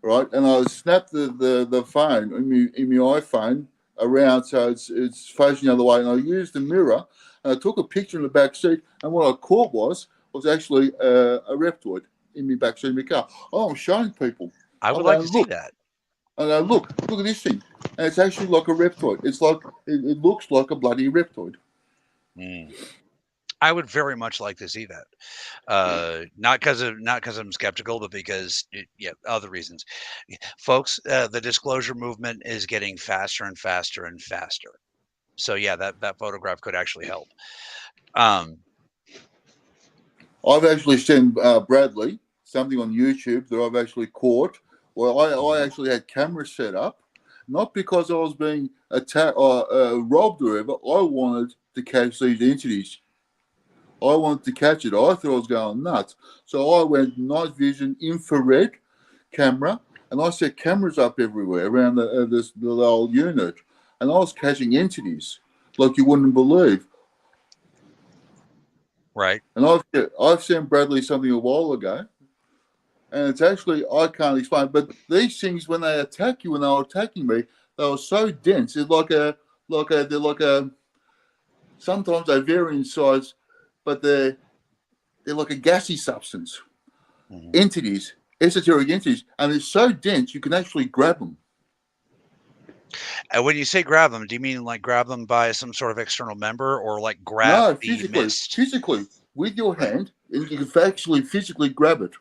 right? And I snapped the phone in my iPhone around so it's facing the other way. And I used the mirror and I took a picture in the back seat. And what I caught was actually a reptoid in my back seat of my car. Oh, I'm showing people. I would like to see that. And I look at this thing. And it's actually like a reptoid. It's like, it looks like a bloody reptoid. I would very much like to see that. Not because I'm skeptical, but because other reasons. Folks, the disclosure movement is getting faster and faster and faster. So yeah, that photograph could actually help. I've actually sent Bradley something on YouTube that I've actually caught. Well, I actually had cameras set up, not because I was being attacked or robbed or whatever. I wanted to catch these entities. I wanted to catch it. I thought I was going nuts. So I went night vision, infrared camera, and I set cameras up everywhere around the old unit. And I was catching entities like you wouldn't believe. Right. And I've sent Bradley something a while ago, and it's actually, I can't explain, but these things, when they attack you, when they were attacking me, they were so dense. It's they're like a, sometimes they vary in size, but they're like a gassy substance. Entities, esoteric entities, and they're so dense you can actually grab them. And when you say grab them, do you mean like grab them by some sort of external member, or like grab the mist? Physically, with your hand, and you can actually physically grab it.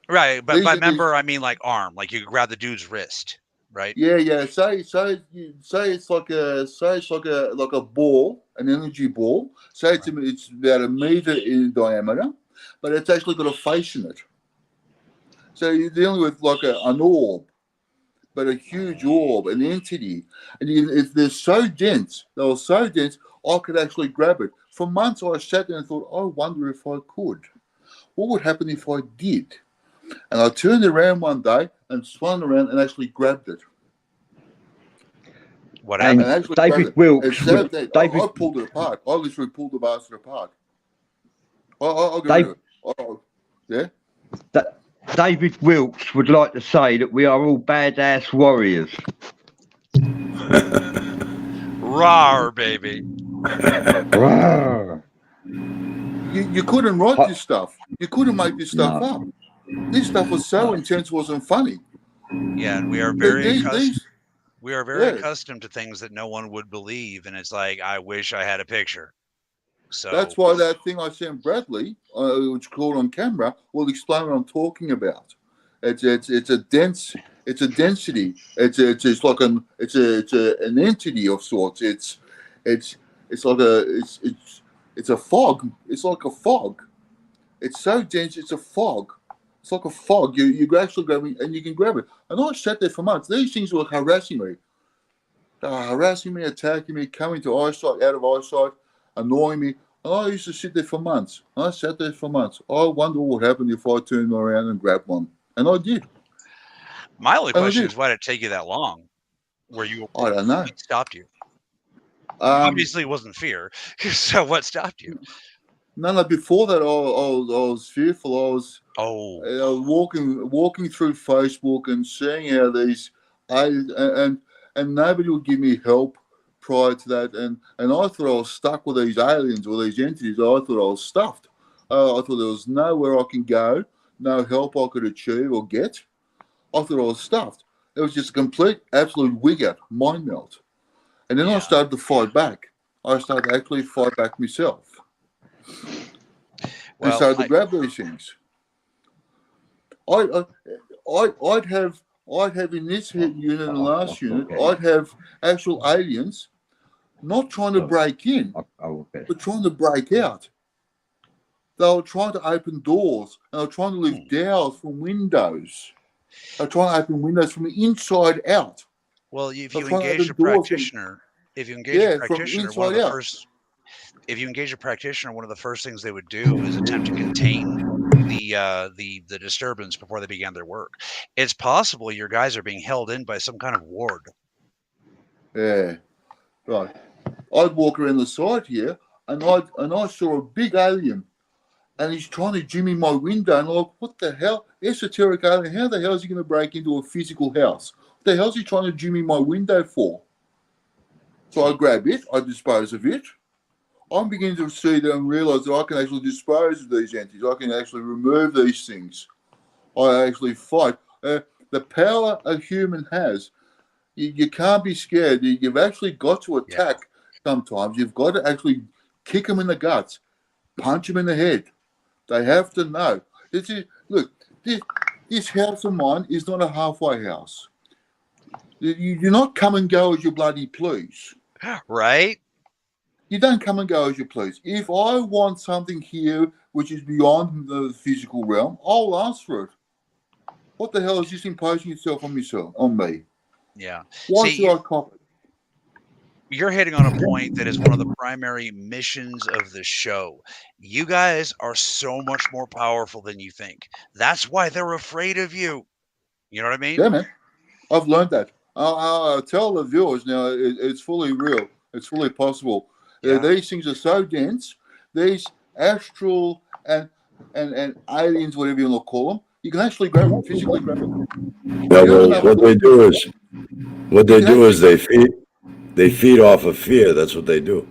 Right, but by member, I mean like arm, like you could grab the dude's wrist, right? Yeah. Say it's like a ball, an energy ball. Say it's about 1 meter in diameter, but it's actually got a face in it. So you're dealing with like an orb, but a huge orb, an entity, and if they're so dense, I could actually grab it. For months, I sat there and thought, I wonder if I could. What would happen if I did? And I turned around one day and swung around and actually grabbed it. What happened? And David Wilkes. I pulled it apart. I literally pulled the bastard apart. I'll go yeah? David Wilkes would like to say that we are all badass warriors. Rawr, baby. Rawr. You couldn't write this stuff. You couldn't make this stuff up. This stuff was so intense, it wasn't funny. Yeah, and we are very accustomed to things that no one would believe, and it's like, I wish I had a picture. So that's why that thing I sent Bradley, which called on camera, will explain what I'm talking about. It's a density. It's an entity of sorts. It's a fog. It's like a fog. It's so dense. It's a fog. It's like a fog. You actually grab it and you can grab it. And I sat there for months. These things were harassing me. Attacking me, coming to eyesight, out of eyesight, annoying me. And I used to sit there for months. I sat there for months. I wonder what happened if I turned around and grabbed one. And I did. My only question is, why did it take you that long? I don't know. What stopped you? Obviously, it wasn't fear. So what stopped you? No. Before that, I was fearful. I was walking through Facebook and seeing how these and nobody would give me help prior to that, and I thought I was stuck with these aliens or these entities. I thought I was stuffed. I thought there was nowhere I can go, no help I could achieve or get. I thought I was stuffed. It was just a complete, absolute wig out, mind melt. And then I started to fight back. I started to actually fight back myself. And started to grab these things. I'd have in this unit and the last unit, I'd have actual aliens not trying to break in, but trying to break out. They were trying to open doors, and they were trying to lift dowels from windows. They were trying to open windows from the inside out. Well, if you engage a practitioner, one of the first things they would do is attempt to contain the disturbance before they began their work. It's possible your guys are being held in by some kind of ward. Yeah, right. I'd walk around the side here, and I saw a big alien, and he's trying to jimmy my window. And I'm like, what the hell? Esoteric alien, how the hell is he going to break into a physical house? What the hell is he trying to jimmy my window for? So I grab it, I dispose of it. I'm beginning to see that and realise that I can actually dispose of these entities. I can actually remove these things. I actually fight. The power a human has, you can't be scared. You've actually got to attack sometimes. You've got to actually kick them in the guts, punch them in the head. They have to know. This house of mine is not a halfway house. You do not come and go as you bloody please. Right? You don't come and go as you please. If I want something here which is beyond the physical realm, I'll ask for it. What the hell is this imposing itself on me? Yeah. Why should I cop it? You're hitting on a point that is one of the primary missions of the show. You guys are so much more powerful than you think. That's why they're afraid of you. You know what I mean? Yeah, man. I've learned that. I'll tell the viewers now, it's fully real. It's fully possible. Yeah. These things are so dense. These astral and aliens, whatever you want to call them, you can actually grab them, physically grab them. Yeah, well, what they do is they feed off of fear. That's what they do.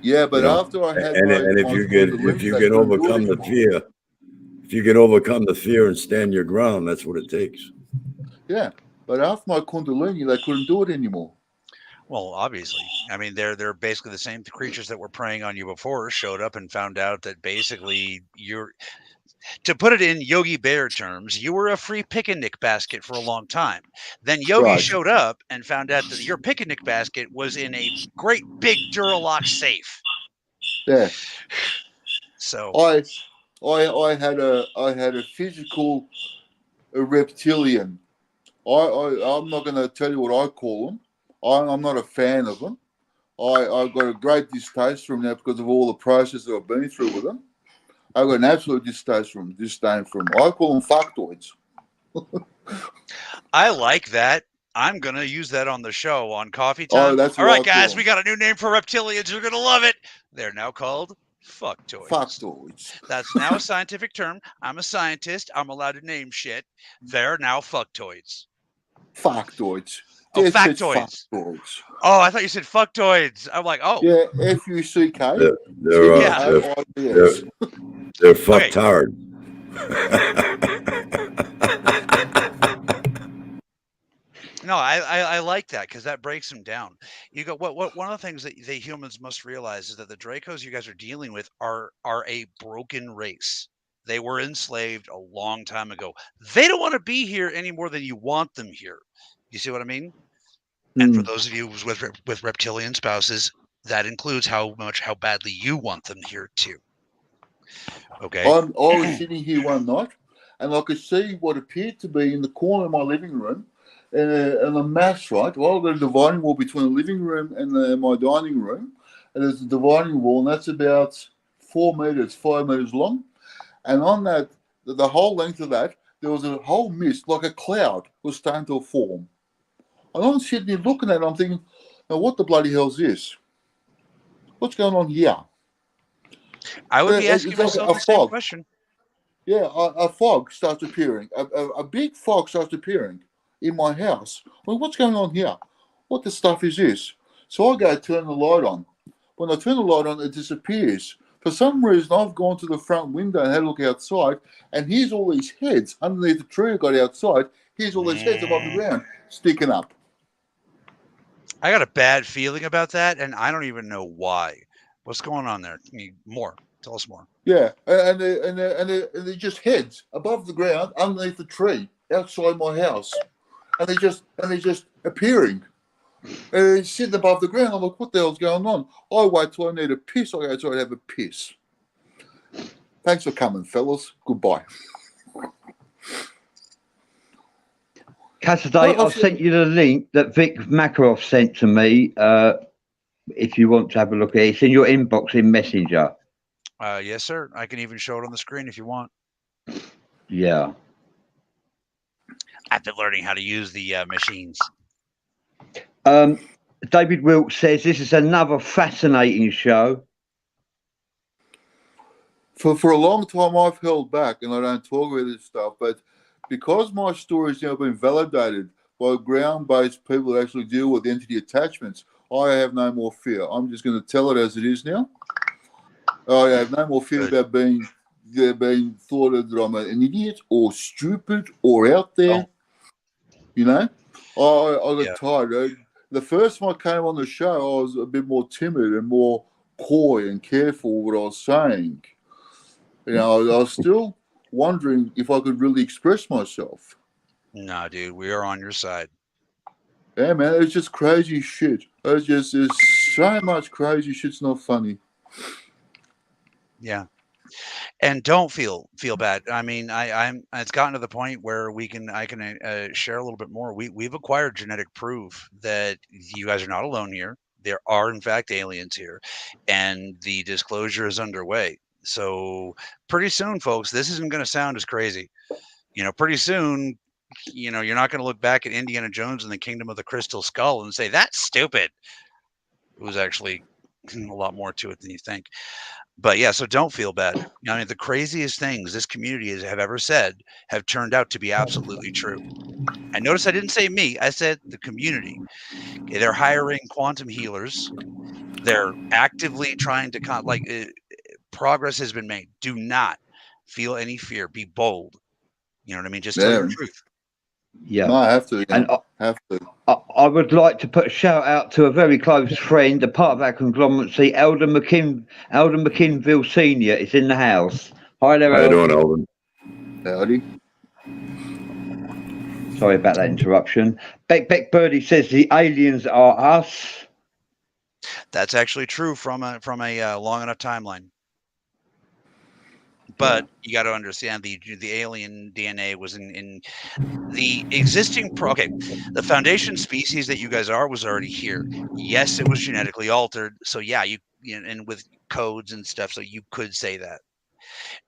Yeah, but after I had if you can overcome the fear, if you can overcome the fear and stand your ground, that's what it takes. Yeah, but after my Kundalini, they couldn't do it anymore. Well, obviously. I mean, they're basically the same creatures that were preying on you before showed up and found out that basically to put it in Yogi Bear terms, you were a free picnic basket for a long time. Then Yogi showed up and found out that your picnic basket was in a great big Duralock safe. Yeah. So I had a physical reptilian. I'm not going to tell you what I call them. I'm not a fan of them. I've got a great distaste for them now because of all the process that I've been through with them. I've got an absolute disdain for them. I call them factoids. I like that. I'm going to use that on the show on Coffee Time. Oh, that's all right, guys, we got a new name for reptilians. You're going to love it. They're now called fucktoids. Factoids. That's now a scientific term. I'm a scientist. I'm allowed to name shit. They're now fucktoids. Factoids. Oh, factoids. Oh, I thought you said fucktoids. I'm like, oh. Yeah, F-U-C-K. They're fucked hard. No, I like that because that breaks them down. You go. What one of the things that the humans must realize is that the Dracos you guys are dealing with are a broken race. They were enslaved a long time ago. They don't want to be here any more than you want them here. You see what I mean? And for those of you with reptilian spouses, that includes how badly you want them here too. Okay. I was sitting here one night, and I could see what appeared to be in the corner of my living room, and a mass. Right, well, I've got a dividing wall between the living room and my dining room, and there's a dividing wall, and that's about 5 meters long, and on that, the whole length of that, there was a whole mist, like a cloud, was starting to form. And I'm sitting there looking at it, I'm thinking, now what the bloody hell is this? What's going on here? I would be asking myself the same question. Yeah, a fog starts appearing. A big fog starts appearing in my house. Well, what's going on here? What the stuff is this? So I go turn the light on. When I turn the light on, it disappears. For some reason, I've gone to the front window and had a look outside, and here's all these heads underneath the tree I got outside. Here's all these heads above the ground sticking up. I got a bad feeling about that, and I don't even know why. What's going on there? More. Tell us more. Yeah, and they're just heads above the ground, underneath the tree, outside my house, and they're just appearing. And he's sitting above the ground. I'm like, what the hell's going on? I wait till I need a piss. I go outside and have a piss. Thanks for coming, fellas. Goodbye. Cassidy, I've sent you the link that Vic Makaroff sent to me. If you want to have a look at it, it's in your inbox in Messenger. Yes, sir. I can even show it on the screen if you want. Yeah. I've been learning how to use the machines. David Wilkes says this is another fascinating show. For a long time, I've held back and I don't talk about this stuff. But because my story has now been validated by ground-based people that actually deal with entity attachments, I have no more fear. I'm just going to tell it as it is now. I have no more fear about being thought of that I'm an idiot or stupid or out there. You know, I got tired. The first time I came on the show, I was a bit more timid and more coy and careful what I was saying. You know, I was still wondering if I could really express myself. No, dude, we are on your side. Yeah, man, it's just crazy shit. There's so much crazy shit. It's not funny. Yeah. And don't feel bad. I mean, it's gotten to the point where I can share a little bit more. We've acquired genetic proof that you guys are not alone here. There are in fact aliens here, and the disclosure is underway. So pretty soon, folks, this isn't going to sound as crazy. You know, pretty soon, you know, you're not going to look back at Indiana Jones and the Kingdom of the Crystal Skull and say that's stupid. It was actually a lot more to it than you think. But yeah, so don't feel bad. I mean, the craziest things this community have ever said have turned out to be absolutely true. And notice I didn't say me, I said the community. Okay, they're hiring quantum healers. They're actively trying to progress has been made. Do not feel any fear. Be bold. You know what I mean? Just tell your truth. Yeah. No, I have to. And have to. I would like to put a shout out to a very close friend, a part of our conglomerate, Elder McKinville Senior is in the house. Hi there, How you Elder. doing, Elvin? Howdy. Sorry about that interruption. Beck Birdie says the aliens are us. That's actually true from a long enough timeline. But you got to understand the alien DNA was in the existing the foundation species that you guys are was already here. Yes, it was genetically altered. So yeah, and with codes and stuff, so you could say that.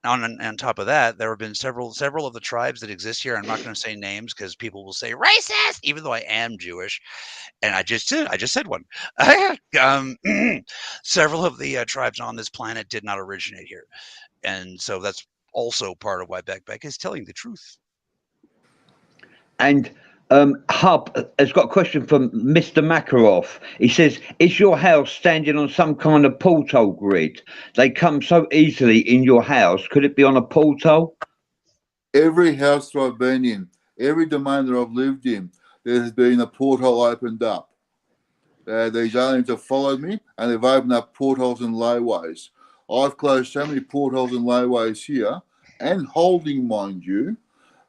On top of that, there have been several of the tribes that exist here. I'm not going to say names because people will say racist, even though I am Jewish, and I just said one. Several of the tribes on this planet did not originate here. And so that's also part of why Beck is telling the truth. And Hub has got a question from Mr. Makaroff. He says, is your house standing on some kind of portal grid? They come so easily in your house. Could it be on a portal? Every house that I've been in, every domain that I've lived in, there has been a portal opened up. These aliens have followed me, and they've opened up portals and layways. I've closed so many portals and layways here, and holding, mind you,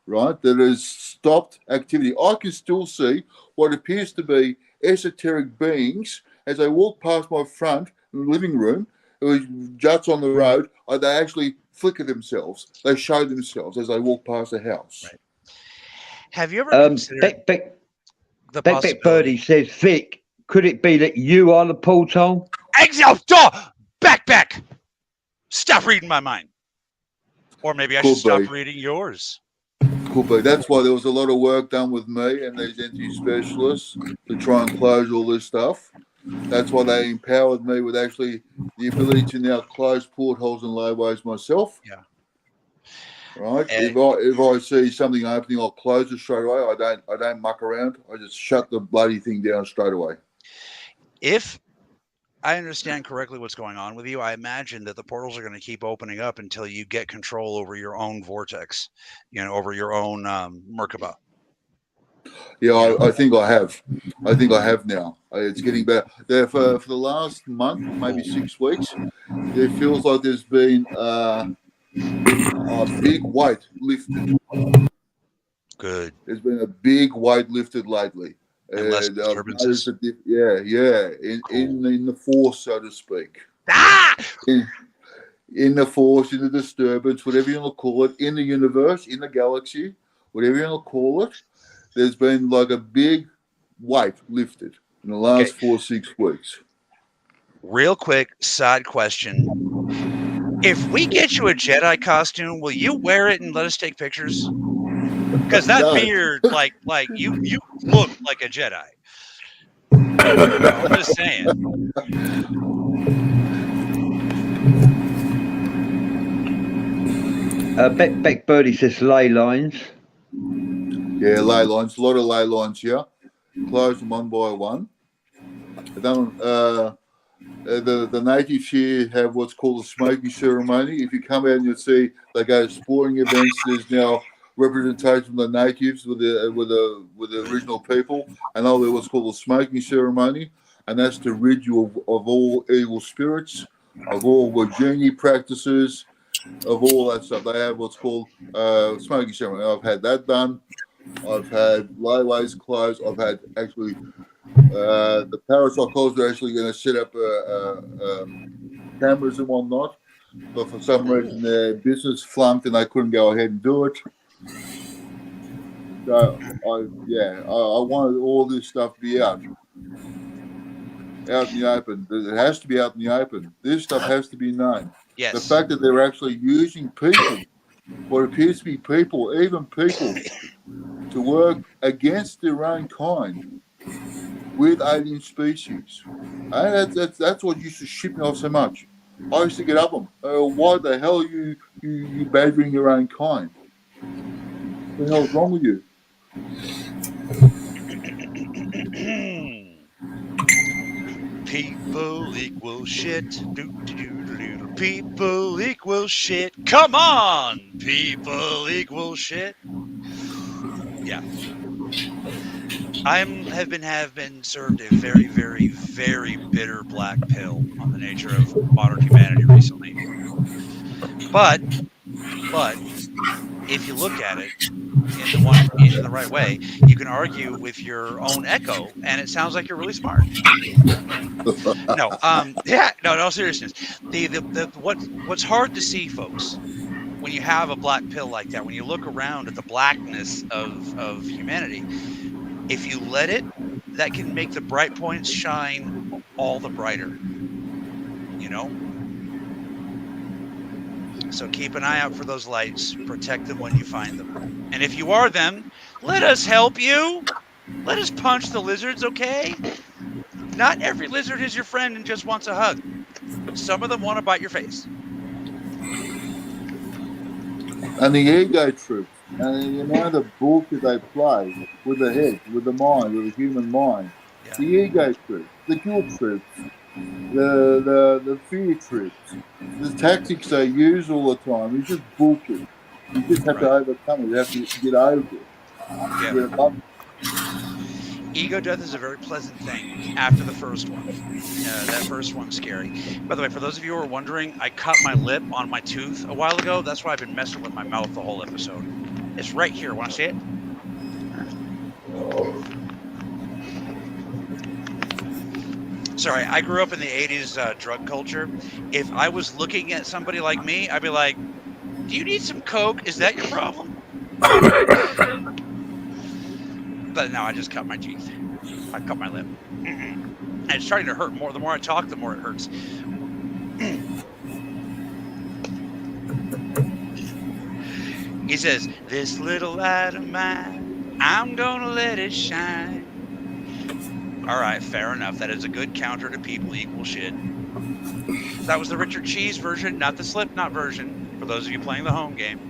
right, that has stopped activity. I can still see what appears to be esoteric beings as they walk past my front living room, who juts on the road. They actually flicker themselves. They show themselves as they walk past the house. Right. Have you ever considered Beck Birdie says, Vic, could it be that you are the portal? Back! Stop reading my mind. Or maybe I should stop reading yours. Could be. That's why there was a lot of work done with me and these entity specialists to try and close all this stuff. That's why they empowered me with actually the ability to now close portholes and layways myself. Yeah. Right. If I see something opening, I'll close it straight away. I don't muck around. I just shut the bloody thing down straight away. If I understand correctly what's going on with you, I imagine that the portals are going to keep opening up until you get control over your own vortex, over your own Merkaba. Yeah, I think I have. I think I have now. It's getting better. For the last month, maybe 6 weeks, it feels like there's been a big weight lifted. Good. There's been a big weight lifted lately. And less disturbances. In the force, so to speak. In the force, in the disturbance, whatever you want to call it, in the universe, in the galaxy, whatever you want to call it, there's been like a big weight lifted in the last 4 or 6 weeks. Real quick side question. If we get you a Jedi costume, will you wear it and let us take pictures? Because that beard, like you look like a Jedi. I'm just saying. Beck Birdie says ley lines. Yeah, ley lines. A lot of ley lines here. Close them one by one. The natives here have what's called a smoking ceremony. If you come out and you'll see they go to sporting events, there's now representation of the natives with the original people, and they'll do what's called a smoking ceremony, and that's to rid you of all evil spirits, of all Wajuni practices, of all that stuff. They have what's called smoking ceremony. I've had that done. I've had layways closed. I've had actually the parapsychologists are actually going to set up cameras and whatnot, but for some reason their business flunked and they couldn't go ahead and do it. So I wanted all this stuff to be out in the open. It has to be out in the open. This stuff has to be known. Yes. The fact that they're actually using people, what appears to be people, even people, to work against their own kind with alien species. And that's what used to ship me off so much. I used to get up on why the hell are you badgering your own kind? What the hell's wrong with you? People equal shit. People equal shit. Come on! People equal shit. Yeah. Have been served a very, very, very bitter black pill on the nature of modern humanity recently. But if you look at it in the right way, you can argue with your own echo, and it sounds like you're really smart. No seriousness. What's hard to see, folks, when you have a black pill like that, when you look around at the blackness of humanity, if you let it, that can make the bright points shine all the brighter. You know? So keep an eye out for those lights. Protect them when you find them. And if you are them, let us help you. Let us punch the lizards, okay? Not every lizard is your friend and just wants a hug. Some of them want to bite your face. And the ego trip, and the amount of bullshit they play with the head, with the mind, with the human mind. Yeah. The ego trip, the guilt trips, the fear trips, the tactics they use all the time. It's just bullshit. You just have to overcome it. You have to get over it. Yeah. Ego death is a very pleasant thing after the first one. That first one's scary. By the way, for those of you who are wondering, I cut my lip on my tooth a while ago. That's why I've been messing with my mouth the whole episode. It's right here. Want to see it? Sorry, I grew up in the 80s drug culture. If I was looking at somebody like me, I'd be like, do you need some coke? Is that your problem? But no, I just cut my teeth. I cut my lip. And it's starting to hurt more. The more I talk, the more it hurts. He says, this little light of mine, I'm gonna let it shine. All right, fair enough. That is a good counter to people equal shit. That was the Richard Cheese version, not the Slipknot version, for those of you playing the home game.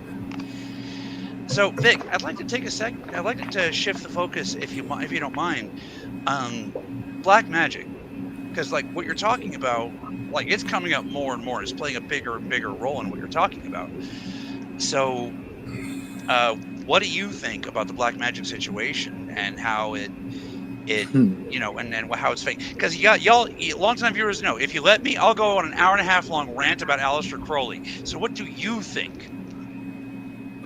So, Vic, I'd like to take a second. I'd like to shift the focus, if you don't mind, black magic, because like what you're talking about, like it's coming up more and more. It's playing a bigger and bigger role in what you're talking about. So, what do you think about the black magic situation and how it and how it's fake? Because y'all, longtime viewers know, if you let me, I'll go on an hour and a half long rant about Aleister Crowley. So, what do you think?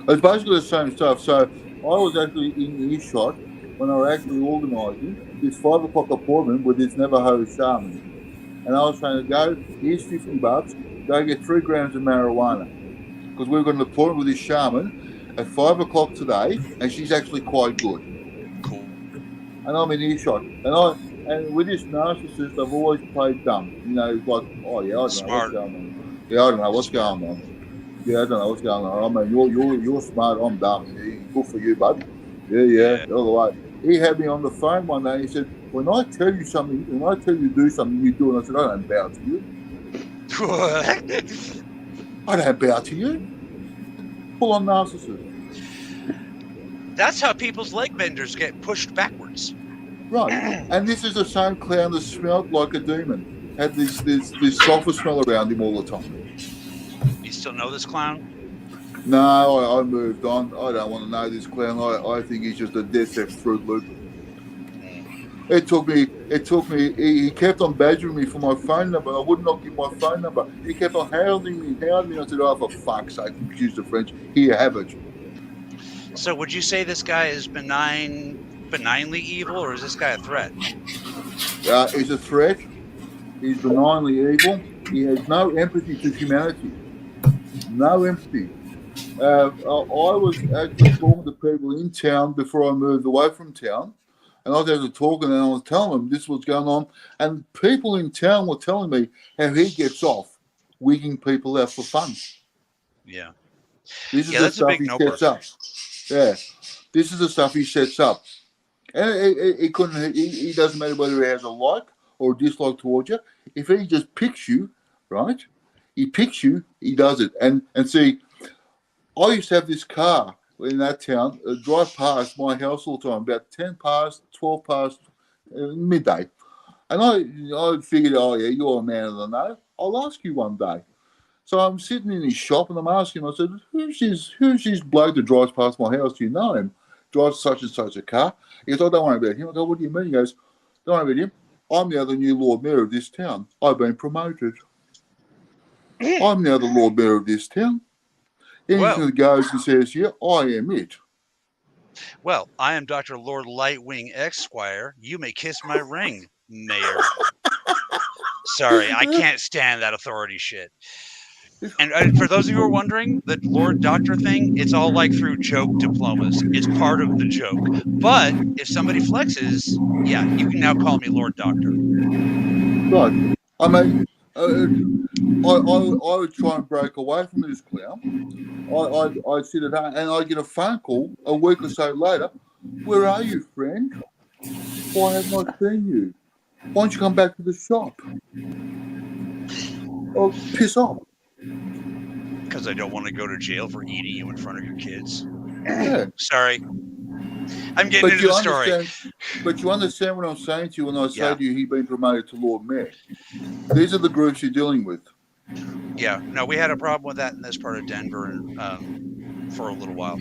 It's basically the same stuff. So I was actually in earshot when I was actually organising this 5 o'clock appointment with this Navajo shaman. And I was saying to go, here's $50, go get 3 grams of marijuana. Because we've got an appointment with this shaman at 5 o'clock today, and she's actually quite good. Cool. And I'm in earshot. And with this narcissist, I've always played dumb. You know, like, oh yeah, I don't know what's going on. Yeah, I don't know what's going on. Yeah, I don't know what's going on. I mean, you're smart. I'm dumb. Good for you, bud. Yeah, all the way. He had me on the phone one day. And he said, "When I tell you something, when I tell you to do something, you do it." And I said, "I don't bow to you. What? I don't bow to you." Full-on narcissist. That's how people's leg benders get pushed backwards. Right. And this is the same clown that smelled like a demon. Had this sulfur smell around him all the time. You still know this clown? No, I moved on. I don't want to know this clown. I think he's just a dead set Fruit Loop. It took me, he kept on badgering me for my phone number. I would not give my phone number. He kept on hounding me. I said, oh, for fuck's sake, excuse the French, here, have it. So would you say this guy is benignly evil, or is this guy a threat? He's a threat. He's benignly evil. He has no empathy to humanity. No empathy. I was actually talking to people in town before I moved away from town. And I was actually talking and I was telling them this was going on. And people in town were telling me how he gets off wigging people out for fun. Yeah. This is the stuff he sets up. Yeah. This is the stuff he sets up. And he doesn't matter whether he has a like or a dislike towards you. If he just picks you, right? He picks you, he does it. And see, I used to have this car in that town, drive past my house all the time, about 10 past, 12 past midday. And I figured, oh, yeah, you're a man of the know. I'll ask you one day. So I'm sitting in his shop and I'm asking him, I said, who's this bloke that drives past my house? Do you know him? Drives such and such a car. He goes, oh, don't worry about him. I go, what do you mean? He goes, don't worry about him. I'm now the new Lord Mayor of this town. I've been promoted. I'm now the Lord Mayor of this town. Then he goes and says, yeah, I am it. Well, I am Dr. Lord Lightwing Esquire. You may kiss my ring, Mayor. Sorry, I can't stand that authority shit. And for those of you who are wondering, the Lord Doctor thing, it's all like through joke diplomas. It's part of the joke. But if somebody flexes, yeah, you can now call me Lord Doctor. Right. I mean, I would try and break away from this clown. I'd sit at home and I'd get a phone call a week or so later. Where are you, friend? Why have I not seen you? Why don't you come back to the shop? Oh, piss off. Because I don't want to go to jail for eating you in front of your kids. Yeah. Sorry. I'm getting into the story. But you understand what I'm saying to you when I say to you he's been promoted to Lord Mayor. These are the groups you're dealing with. Yeah. No, we had a problem with that in this part of Denver for a little while.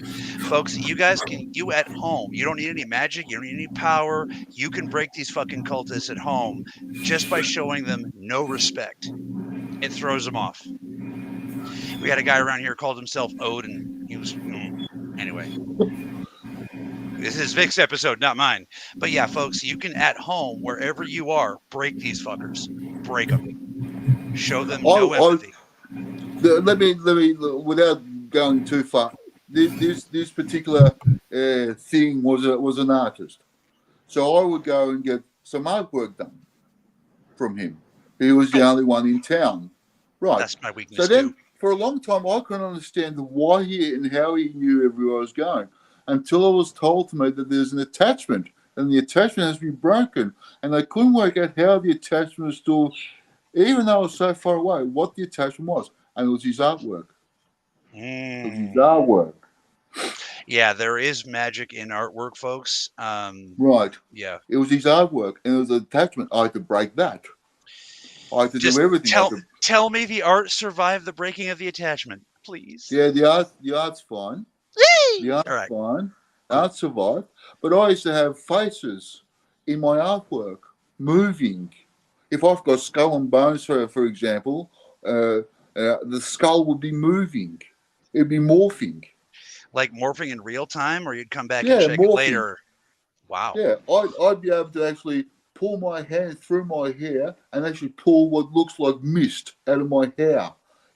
Folks, you guys you at home, you don't need any magic, you don't need any power. You can break these fucking cultists at home just by showing them no respect. It throws them off. We had a guy around here called himself Odin. He was anyway. This is Vic's episode, not mine. But yeah, folks, you can at home, wherever you are, break these fuckers. Break them. Show them no empathy. Let me, without going too far, this particular thing was an artist. So I would go and get some artwork done from him. He was the only one in town. Right. That's my weakness, so then, too. For a long time, I couldn't understand why and how he knew everywhere I was going until I was told to me that there's an attachment and the attachment has been broken. And I couldn't work out how the attachment was still, even though I was so far away, what the attachment was. And it was his artwork. It was his artwork. Yeah, there is magic in artwork, folks. Right. Yeah. It was his artwork and it was an attachment. I had to break that. I had to do everything. Tell me the art survived the breaking of the attachment, please. Yeah, the art's fine. The art's fine. Art survived. But I used to have faces in my artwork moving. If I've got skull and bones, for example, the skull would be moving. It'd be morphing. Like morphing in real time, or you'd come back and check it later? Wow. Yeah, I'd be able to actually pull my hand through my hair and actually pull what looks like mist out of my hair.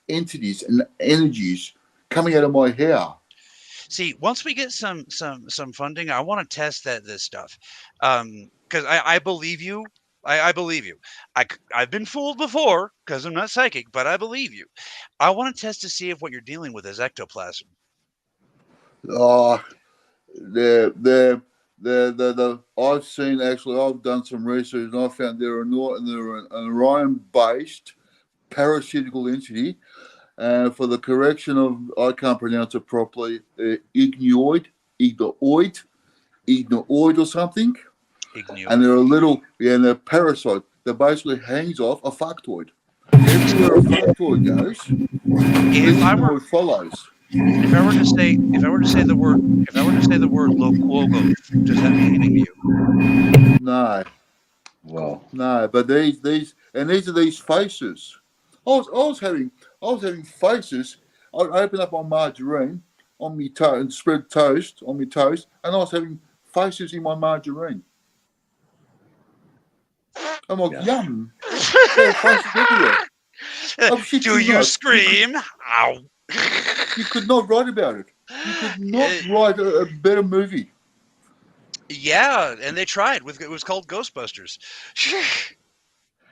Entities and energies coming out of my hair. See, once we get some funding, I want to test this stuff. Because I believe you. I believe you. I've been fooled before because I'm not psychic, but I believe you. I want to test to see if what you're dealing with is ectoplasm. I've seen, actually, I've done some research and I found they're an Orion-based parasitical entity. For the correction of, I can't pronounce it properly, ignoid or something. And they're a little, and they're a parasite that basically hangs off a factoid. Everywhere a factoid goes, this follows. If I were to say the word loquogo, does that mean anything to you? No. Well, No, but these are these faces. I was having faces. I opened up my margarine on my toast and spread toast on my toast, and I was having faces in my margarine. I'm like, yum. There are faces everywhere. Oh, shit, do you scream? Ow. You could not write about it. You could not write a better movie. Yeah, and they tried. It was called Ghostbusters.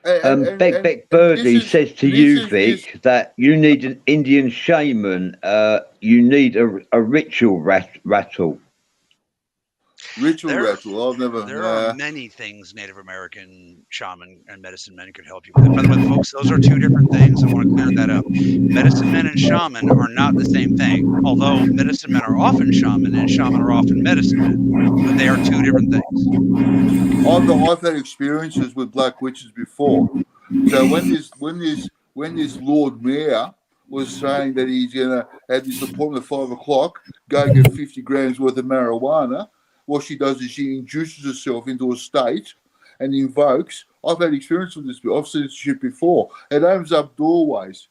Beck Birdie says to you, Vic, that you need an Indian shaman. You need a ritual rattle. Rattle. I've never. There are many things Native American shaman and medicine men could help you with. By the way, folks, those are two different things. I want to clear that up. Medicine men and shaman are not the same thing. Although medicine men are often shaman and shaman are often medicine men, but they are two different things. I've had experiences with black witches before. So when this Lord Mayor was saying that he's gonna have this appointment at 5 o'clock, go get 50 grams worth of marijuana. What she does is she induces herself into a state and invokes. I've had experience with this. I've seen this shit before. It opens up doorways.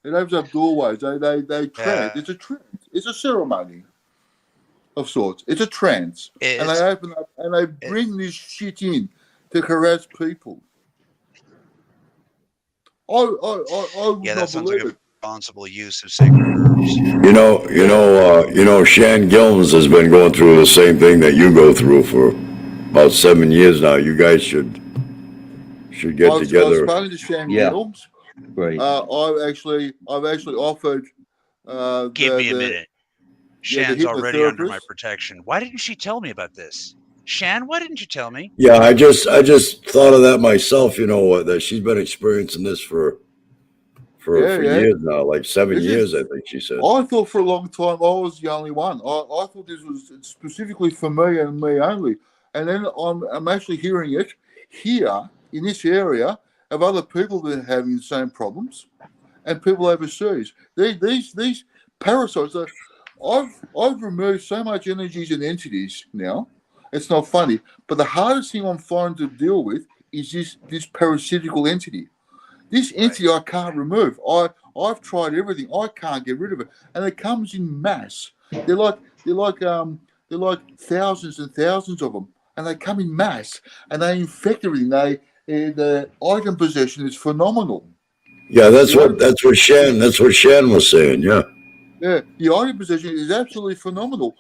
They trance. It's a trance. It's a ceremony of sorts. It's a trance. And they open up and they bring this shit in to harass people. I would not believe it. Responsible use of sacred herbs. You know, Shan Gilms has been going through the same thing that you go through for about 7 years now. You guys should get together. I've spoken to Shan Gilms. Great. I've actually offered. Give me a minute. Shan's already under my protection. Why didn't she tell me about this? Shan, why didn't you tell me? Yeah, I just thought of that myself. You know that she's been experiencing this for years now, like 7 years, I think she said. I thought for a long time I was the only one. I thought this was specifically for me and me only. And then I'm actually hearing it here in this area of other people that are having the same problems and people overseas. These parasites I've removed so much energies and entities now. It's not funny. But the hardest thing I'm finding to deal with is this parasitical entity. This entity I can't remove. I've tried everything. I can't get rid of it, and it comes in mass. They're like thousands and thousands of them, and they come in mass, and they infect everything. The item possession is phenomenal. Yeah, that's what Shan was saying. Yeah. Yeah, the item possession is absolutely phenomenal.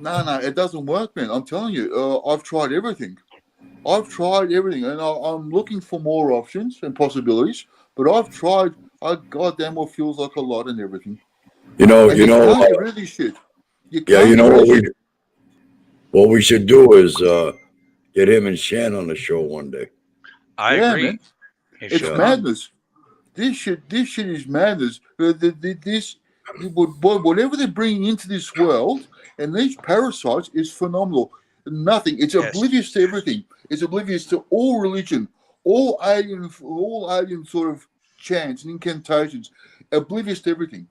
No, it doesn't work, man. I'm telling you, I've tried everything. And I'm looking for more options and possibilities. But I've tried. Goddamn, what feels like a lot and everything. You can't get rid of this shit. What we should do is get him and Shan on the show one day. I agree. Man. It's madness. This shit is madness. Whatever they're bringing into this world and these parasites is phenomenal. Nothing. It's oblivious to everything. It's oblivious to all religion, all alien sort of chants and incantations. Oblivious to everything.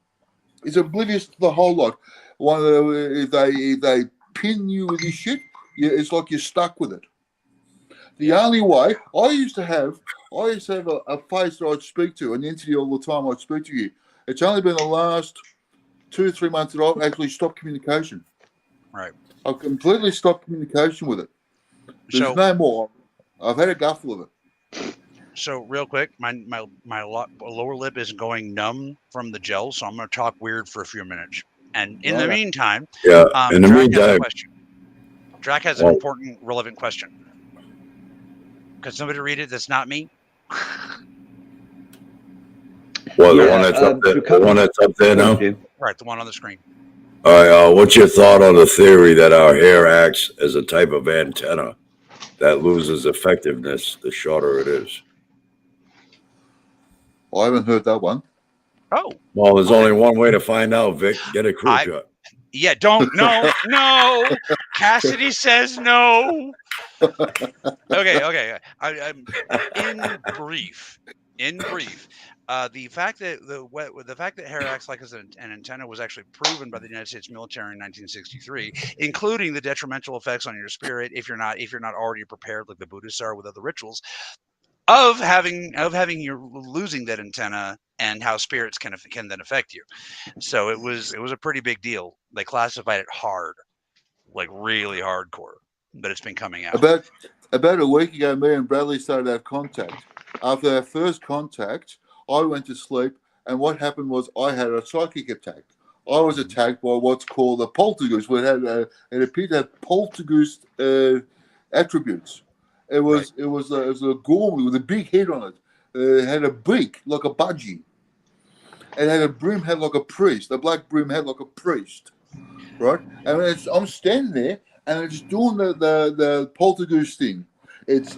It's oblivious to the whole lot. If they pin you with this shit, it's like you're stuck with it. The only way I used to have a face that I'd speak to, an entity all the time I'd speak to you. It's only been the last 2 or 3 months that I've actually stopped communication. Right. I've completely stopped communication with it. There's no more. I've had a guffle of it. So real quick, my lower lip is going numb from the gel, so I'm going to talk weird for a few minutes. And in the meantime, Drac has an important, relevant question. Could somebody read it? That's not me. Well, the one that's up there. The one that's up there now. Right, the one on the screen. All right. What's your thought on the theory that our hair acts as a type of antenna that loses effectiveness the shorter it is? I haven't heard that one. Oh. Well, there's only one way to find out, Vic. Get a crew cut. Yeah, don't. No. Cassidy says no. Okay. I'm in brief. The fact that the fact that hair acts like an antenna was actually proven by the United States military in 1963, including the detrimental effects on your spirit if you're not already prepared, like the Buddhists are with other rituals, of having you losing that antenna and how spirits can then affect you. So it was a pretty big deal. They classified it hard, like really hardcore, but it's been coming out. About a week ago, me and Bradley started our contact. After our first contact, I went to sleep, and what happened was I had a psychic attack. I was attacked by what's called a poltergeist. It appeared to have poltergeist attributes. It was a gorm with a big head on it. It had a beak like a budgie. It had a brim head like a priest, a black brim head like a priest, right? And I'm standing there, and it's doing the poltergeist thing. It's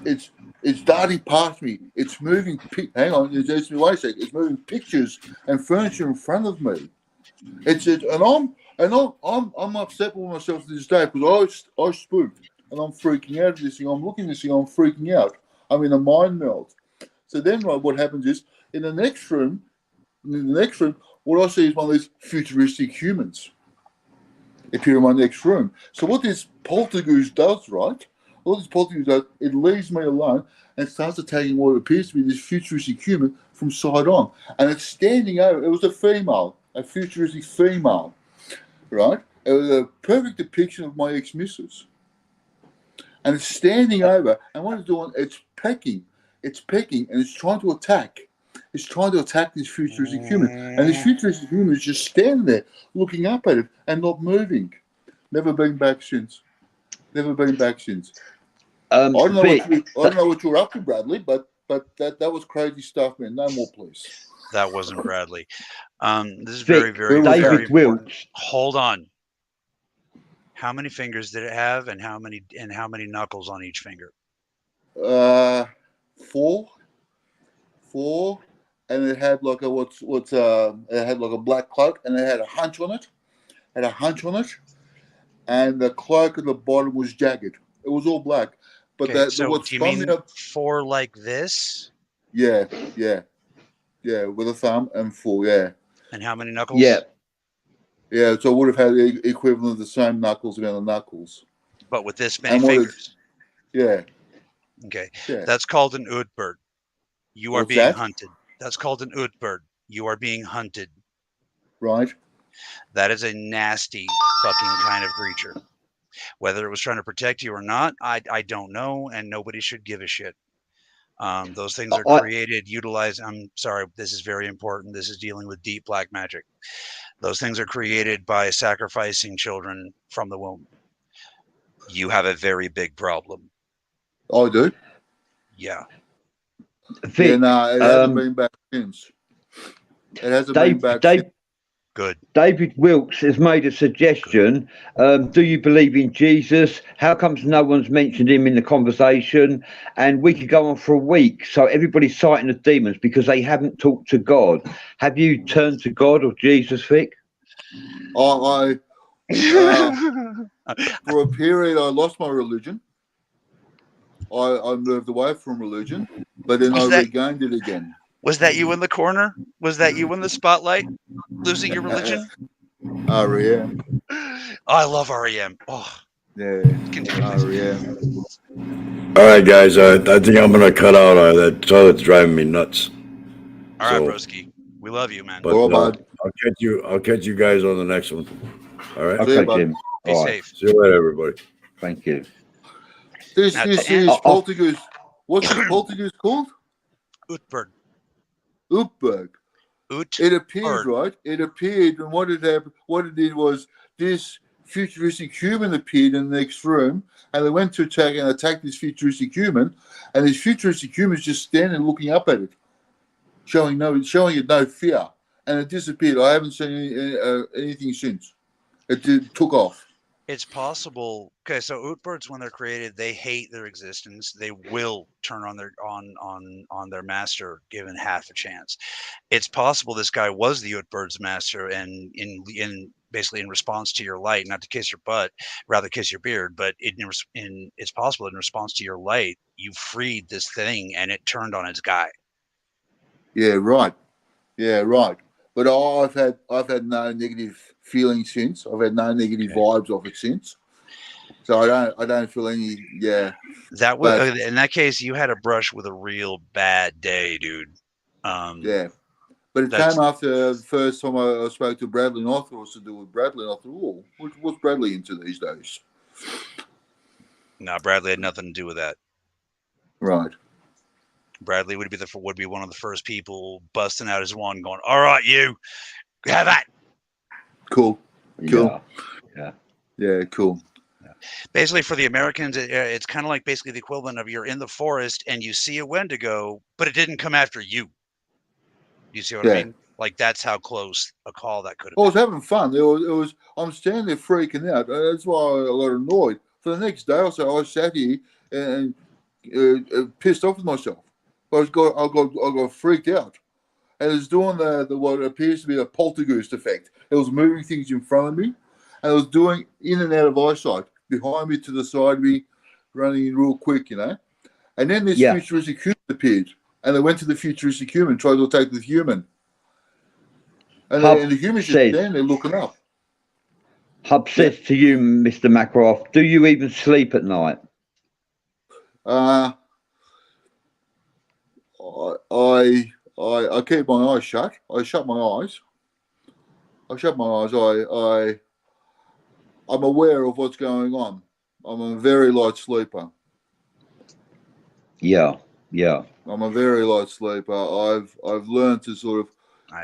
darting past me. It's moving. Hang on, wait a sec. It's moving pictures and furniture in front of me. I'm upset with myself to this day because I spooked and I'm freaking out at this thing. I'm looking at this thing. I'm freaking out. I'm in a mind melt. So then, what happens is in the next room, what I see is one of these futuristic humans appear in my next room. So what this poltergeist does, right? What this poltergeist does, it leaves me alone and starts attacking what appears to be this futuristic human from side on. And it's standing over. It was a futuristic female, right? It was a perfect depiction of my ex-missus. And it's standing over, and what it's doing, it's pecking, and it's trying to attack. It's trying to attack this futuristic human. And this futuristic human is just standing there, looking up at it and not moving. Never been back since. I don't know what you're up to, Bradley, but that was crazy stuff, man. No more, please. That wasn't Bradley. This is Vic, very David Wilkes. Hold on. How many fingers did it have, and how many knuckles on each finger? 4, and it had like it had like a black cloak, and it had a hunch on it. And the cloak at the bottom was jagged. It was all black. But okay, so do you mean 4 like this? Yeah, with a thumb and 4, yeah. And how many knuckles? Yeah, so it would have had the equivalent of the same knuckles around the knuckles. But with this many fingers? Yeah. Okay, yeah. That's called an Utbird. You are being hunted. That's called an Utbird. You are being hunted. Right. That is a nasty fucking kind of creature. Whether it was trying to protect you or not, I don't know, and nobody should give a shit. Those things are created, utilized. I'm sorry, this is very important. This is dealing with deep black magic. Those things are created by sacrificing children from the womb. You have a very big problem. Oh, I do? Yeah. Vic, it hasn't been back since. It hasn't been back since. Good. David Wilkes has made a suggestion. Do you believe in Jesus? How comes no one's mentioned him in the conversation? And we could go on for a week. So everybody's citing the demons because they haven't talked to God. Have you turned to God or Jesus, Vic? For a period, I lost my religion. I moved away from religion, but then I regained it again. Was that you in the corner? Was that you in the spotlight? Losing your religion? REM. Oh, I love REM. Oh, yeah. REM. All right, guys. I think I'm gonna cut out that toilet's driving me nuts. All right, broski. We love you, man. But I'll catch you guys on the next one. All right. Okay, Jim. Be safe. See you later, everybody. Thank you. This is poltergeist. What's the poltergeist called? Utbird. It appeared, right? It appeared, and what it did was this futuristic human appeared in the next room, and they went to attack this futuristic human, and this futuristic human is just standing looking up at it, showing it no fear, and it disappeared. I haven't seen anything since. It took off. It's possible. Okay, so Utbirds, when they're created, they hate their existence. They will turn on their on their master given half a chance. It's possible this guy was the Utbird's master, and in basically in response to your light, not to kiss your butt, rather kiss your beard, but it's possible in response to your light, you freed this thing and it turned on its guy. Yeah, right. Yeah, right. But I've had no negative feelings since. I've had no negative vibes of it since. So I don't feel any. Yeah. That was in that case, you had a brush with a real bad day, dude. Yeah. But it came after the first time I spoke to Bradley, and I thought it was to do with Bradley. And I thought, oh, what's Bradley into these days? No, Bradley had nothing to do with that. Right. Bradley would be one of the first people busting out his wand, going, "All right, you have that." Cool. Yeah. Cool. Basically, for the Americans, it's kind of like basically the equivalent of you're in the forest and you see a Wendigo, but it didn't come after you. You see what I mean? Like, that's how close a call that could have been. I was having fun. It was. I'm standing there freaking out. That's why I got annoyed. For the next day or so, I sat here and pissed off with myself. I got freaked out, and it was doing the what appears to be a poltergeist effect. It was moving things in front of me, and it was doing in and out of eyesight, behind me, to the side of me, running real quick, you know. And then this futuristic human appeared, and they went to the futuristic human, tried to attack the human. And the human's just standing there looking up. Hub says to you, Mr. Makaroff, do you even sleep at night? I keep my eyes shut. I shut my eyes. I'm aware of what's going on. I'm a very light sleeper. Yeah. I'm a very light sleeper. I've learned to sort of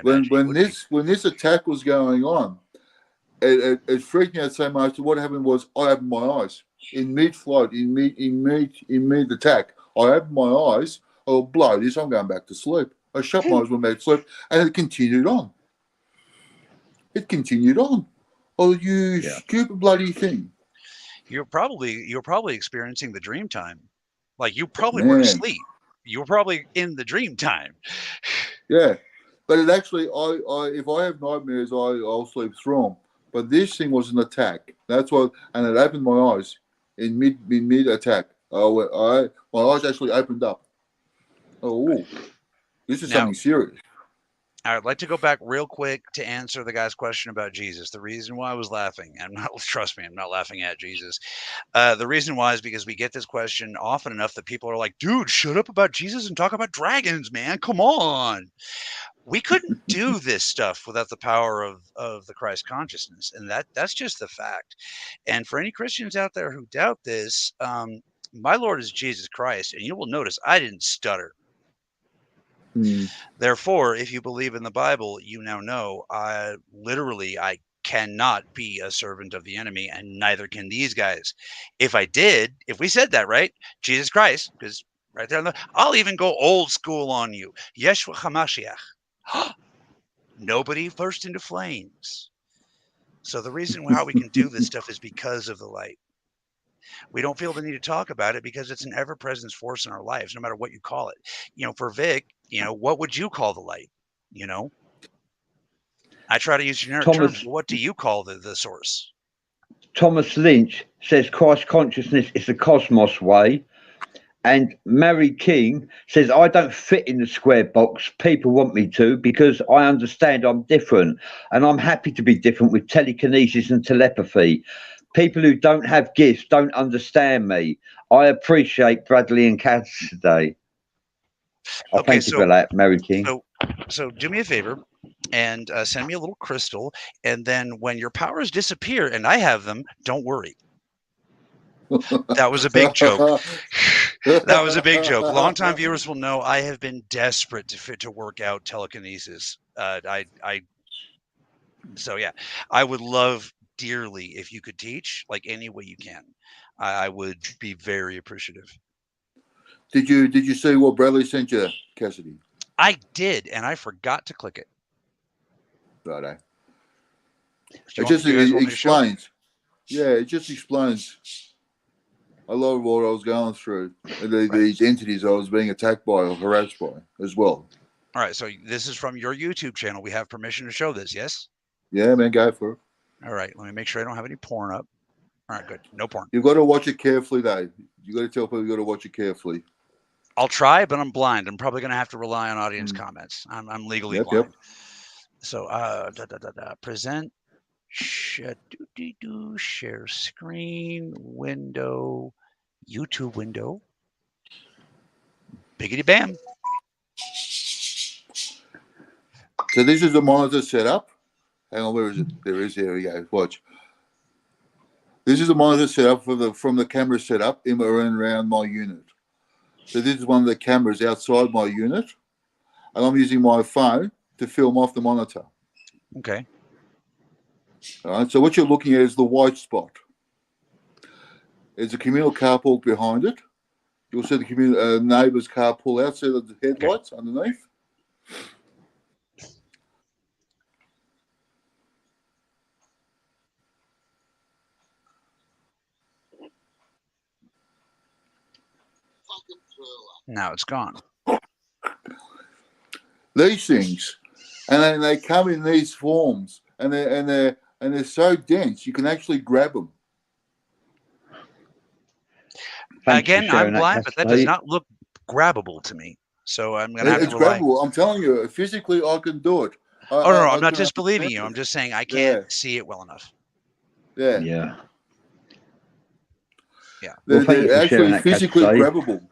when this attack was going on, it freaked me out so much that what happened was I opened my eyes in mid-flight, in mid-attack. I opened my eyes. Oh, blow this! I'm going back to sleep. I shut my eyes, went back to sleep, and it continued on. Oh, you stupid bloody thing! You're probably experiencing the dream time. Like, you probably weren't asleep. You were probably in the dream time. Yeah, but it actually, if I have nightmares, I'll sleep through them. But this thing was an attack. That's what, and it opened my eyes in mid attack. My eyes actually opened up. Oh, this is something serious. I'd like to go back real quick to answer the guy's question about Jesus. The reason why I was laughing, and trust me, I'm not laughing at Jesus. The reason why is because we get this question often enough that people are like, dude, shut up about Jesus and talk about dragons, man. Come on. We couldn't do this stuff without the power of the Christ consciousness. And that's just the fact. And for any Christians out there who doubt this, my Lord is Jesus Christ. And you will notice I didn't stutter. Therefore, if you believe in the Bible, you now know I cannot be a servant of the enemy, and neither can these guys. If we said that, right? Jesus Christ, because right there, I'll even go old school on you. Yeshua HaMashiach. Nobody burst into flames. So the reason how we can do this stuff is because of the light. We don't feel the need to talk about it because it's an ever-present force in our lives, no matter what you call it. For Vic, what would you call the light? I try to use generic terms. What do you call the source? Thomas Lynch says Christ consciousness is the cosmos way. And Mary King says, I don't fit in the square box. People want me to because I understand I'm different. And I'm happy to be different with telekinesis and telepathy. People who don't have gifts don't understand me. I appreciate Bradley and Cass today. Thank you for that, Mary King. So do me a favor and send me a little crystal. And then when your powers disappear and I have them, don't worry. That was a big joke. That was a big joke. Longtime viewers will know I have been desperate to work out telekinesis. So yeah, I would love dearly if you could teach like any way you can. I would be very appreciative. Did you see what Bradley sent you, Cassidy? I did, and I forgot to click it. Righto. It just explains. Yeah, it just explains a lot of what I was going through. These entities I was being attacked by or harassed by as well. All right, so this is from your YouTube channel. We have permission to show this, yes? Yeah, man, go for it. All right, let me make sure I don't have any porn up. All right, good. No porn. You've got to watch it carefully, though. You got to tell people you got to watch it carefully. I'll try, but I'm blind. I'm probably going to have to rely on audience comments. I'm legally blind. Yep. So, present, share screen, window, YouTube window. Biggity bam. So this is the monitor setup. Hang on, where is it? There is. Here we go. Watch. This is the monitor setup from the camera setup in and around my unit. So this is one of the cameras outside my unit, and I'm using my phone to film off the monitor. Okay. All right. So what you're looking at is the white spot. There's a communal car park behind it. You'll see the neighbour's car pull out. See the headlights underneath. Now it's gone. These things, and then they come in these forms, and they're so dense you can actually grab them. Again, I'm blind, but that does not look grabbable to me. So I'm going to have to rely. It's grabbable. I'm telling you, physically, I can do it. No, I'm not disbelieving you. I'm just saying I can't see it well enough. Yeah. Well, they're actually physically grabbable.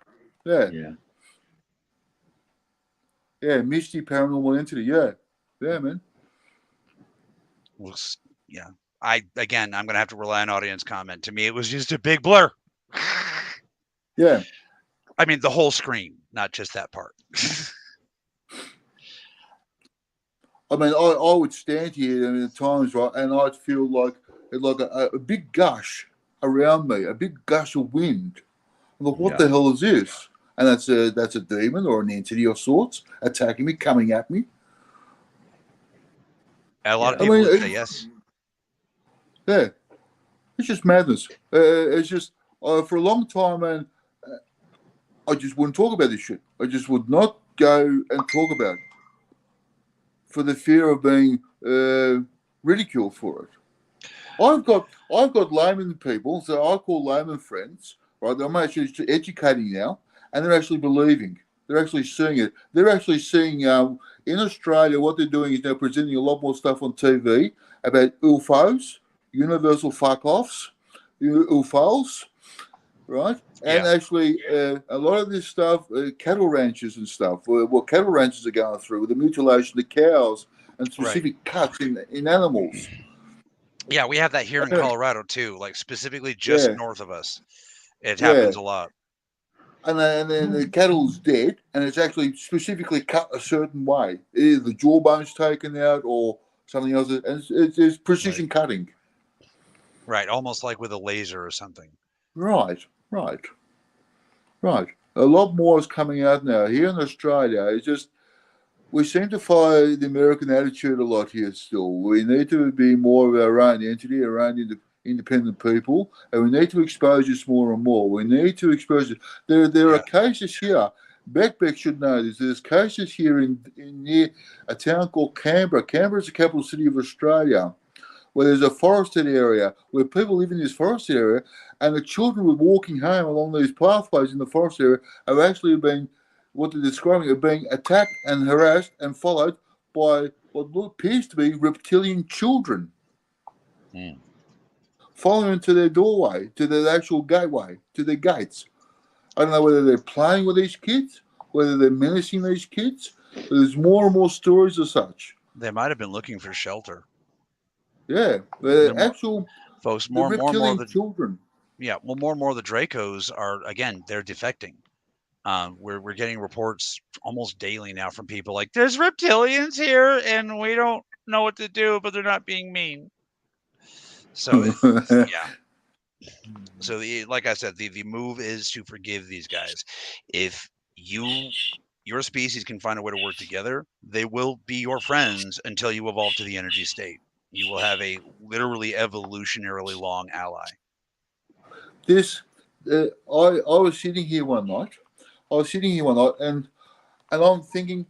Yeah, misty paranormal entity. Yeah, man. Well, yeah. I'm going to have to rely on audience comment. To me, it was just a big blur. Yeah. I mean, the whole screen, not just that part. I mean, I would stand here at times, right, and I'd feel like a big gush around me, a big gush of wind. I'm like, what the hell is this? And that's a demon or an entity of sorts attacking me, coming at me. A lot of people would say yes. Yeah, it's just madness. It's just for a long time, and I just wouldn't talk about this shit. I just would not go and talk about it for the fear of being ridiculed for it. I've got layman people, so I call layman friends. Right, I'm actually educating now. And they're actually believing. They're actually seeing it. They're actually seeing in Australia what they're doing is they're presenting a lot more stuff on TV about UFOs, universal fuck-offs, UFOs, right? And actually a lot of this stuff, cattle ranches and stuff, what cattle ranches are going through with the mutilation of cows and specific cuts in animals. Yeah, we have that here in Colorado too, like specifically just north of us. It happens a lot. And then the cattle's dead, and it's actually specifically cut a certain way. Either the jawbone's taken out or something else. And it's precision cutting. Right, almost like with a laser or something. Right. A lot more is coming out now. Here in Australia, it's just, we seem to follow the American attitude a lot here still. We need to be more of our own entity, our own independent people, and we need to expose this more and more. We need to expose it. There are cases here. Beck should know this. There's cases here in near a town called Canberra. Canberra is the capital city of Australia, where there's a forested area where people live in this forested area, and the children were walking home along these pathways in the forest area are actually being, what they're describing, are being attacked and harassed and followed by what appears to be reptilian children. Following them to their doorway, to their actual gateway, to their gates. I don't know whether they're playing with these kids, whether they're menacing these kids. There's more and more stories of such. They might have been looking for shelter. Yeah, the actual folks, more and more of the children. Yeah, well, more and more of the Dracos are, again, they're defecting. We're getting reports almost daily now from people like, there's reptilians here, and we don't know what to do, but they're not being mean. So, So, like I said, the move is to forgive these guys. If your species can find a way to work together, they will be your friends until you evolve to the energy state. you will have a literally evolutionarily long ally. This, I was sitting here one night. And I'm thinking,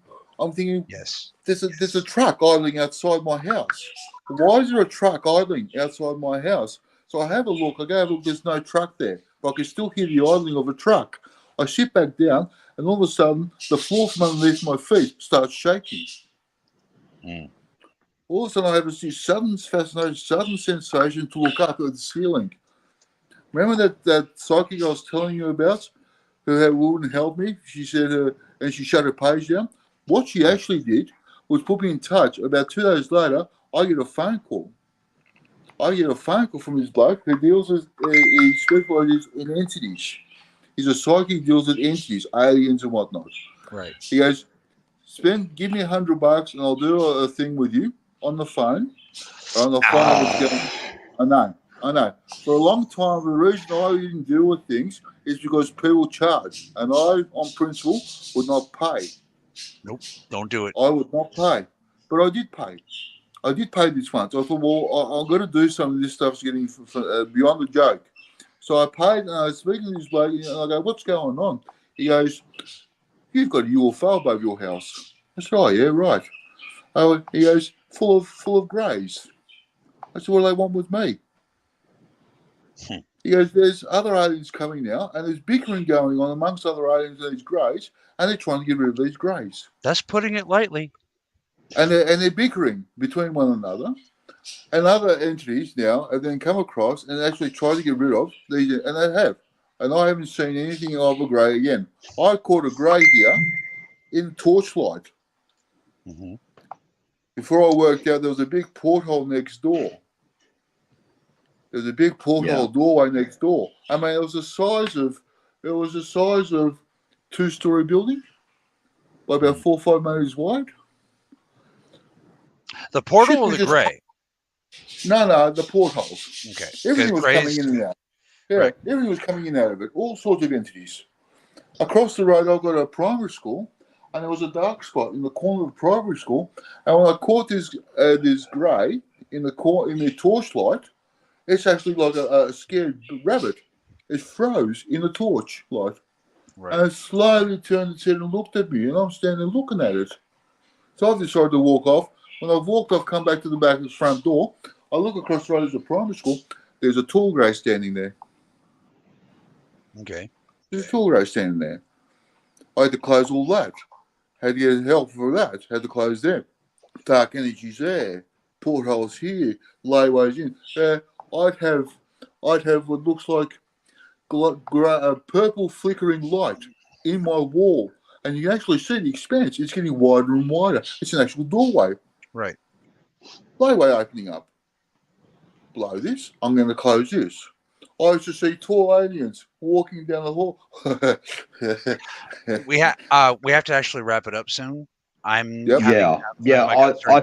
Yes. there's a truck idling outside my house. Why is there a truck idling outside my house? So I have a look. I go have a look. There's no truck there, but I can still hear the idling of a truck. I sit back down, and all of a sudden, the floor from underneath my feet starts shaking. Mm. All of a sudden, I have this sudden sensation to look up at the ceiling. Remember that psychic I was telling you about, who wouldn't help me? She said, and she shut her page down. What she actually did was put me in touch. About 2 days later, I get a phone call. From this bloke who deals with, he specializes in entities. He's a psychic, deals with entities, aliens and whatnot. Right. He goes, give me $100 and I'll do a thing with you on the phone. On the phone, I know. For a long time, the reason I didn't deal with things is because people charge, and I, on principle, would not pay. Nope, don't do it. I would not pay, but I did pay. I did pay this once. I thought, well, I'm going to do some of this stuff's getting beyond the joke. So I paid, and I was speaking to this bloke, and I go, what's going on? He goes, you've got a UFO above your house. I said, oh, yeah, right. He goes, full of greys. I said, what do they want with me? He goes, there's other aliens coming now, and there's bickering going on amongst other aliens and these greys, and they're trying to get rid of these greys. That's putting it lightly. And they're bickering between one another. And other entities now have then come across and actually tried to get rid of these, and they have. And I haven't seen anything of a grey again. I caught a grey here in torchlight. Mm-hmm. Before I worked out, there was a big porthole next door. There's a big porthole doorway next door. I mean, it was the size of 2-story building, like about 4 or 5 meters wide. The portal or the grey? No, the portholes. Okay. Everything was coming in and out. Yeah, right. Everything was coming in and out of it. All sorts of entities. Across the road, I've got a primary school, and there was a dark spot in the corner of the primary school. And when I caught this grey in the torchlight, it's actually like a scared rabbit. It froze in the torch light. Right. And it slowly turned its head and looked at me, and I'm standing looking at it. So I decided to walk off. When I've walked off, come back to the back of the front door, I look across the road as a primary school. There's a tall grey standing there. Okay. There's a tall grey standing there. I had to close all that. Had to get help for that. Had to close them. Dark energies there. Portholes here. Layways in. I'd have what looks like a purple flickering light in my wall, and you can actually see the expanse. It's getting wider and wider. It's an actual doorway. Right. Layaway opening up. Below this, I'm going to close this. I used to see tall aliens walking down the hall. We have to actually wrap it up soon. I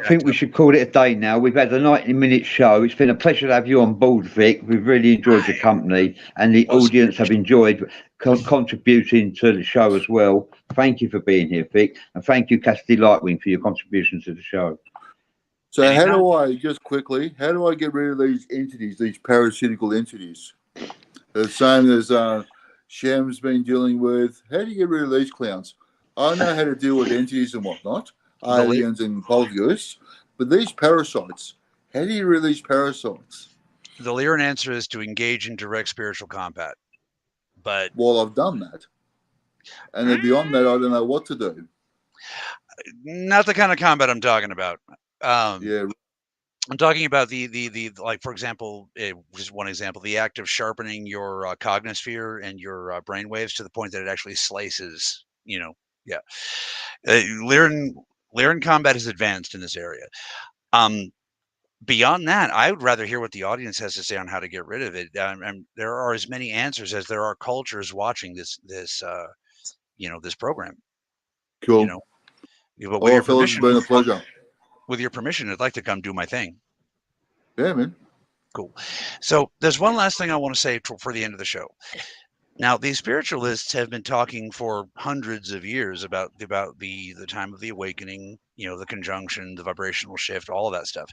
think we should call it a day now. We've had a 90-minute show. It's been a pleasure to have you on board, Vic. We've really enjoyed your company, and the audience have enjoyed contributing to the show as well. Thank you for being here, Vic, and thank you, Cassidy Lightwing, for your contribution to the show. So how do I get rid of these entities, these parasitical entities? The same as Sham's been dealing with. How do you get rid of these clowns? I know how to deal with entities and whatnot, aliens and poltergeists, but these parasites, how do you get rid of these parasites? The Lyran answer is to engage in direct spiritual combat. But I've done that. And then beyond that, I don't know what to do. Not the kind of combat I'm talking about. I'm talking about the like, for example, just one example, the act of sharpening your cognosphere and your brain waves to the point that it actually slices, Lyran combat is advanced in this area. Beyond that, I would rather hear what the audience has to say on how to get rid of it. And there are as many answers as there are cultures watching this program. Cool. But with your permission, it's been a pleasure. With your permission, I'd like to come do my thing. Yeah, man. Cool. So there's one last thing I want to say for the end of the show. Now, these spiritualists have been talking for hundreds of years about the time of the awakening, the conjunction, the vibrational shift, all of that stuff.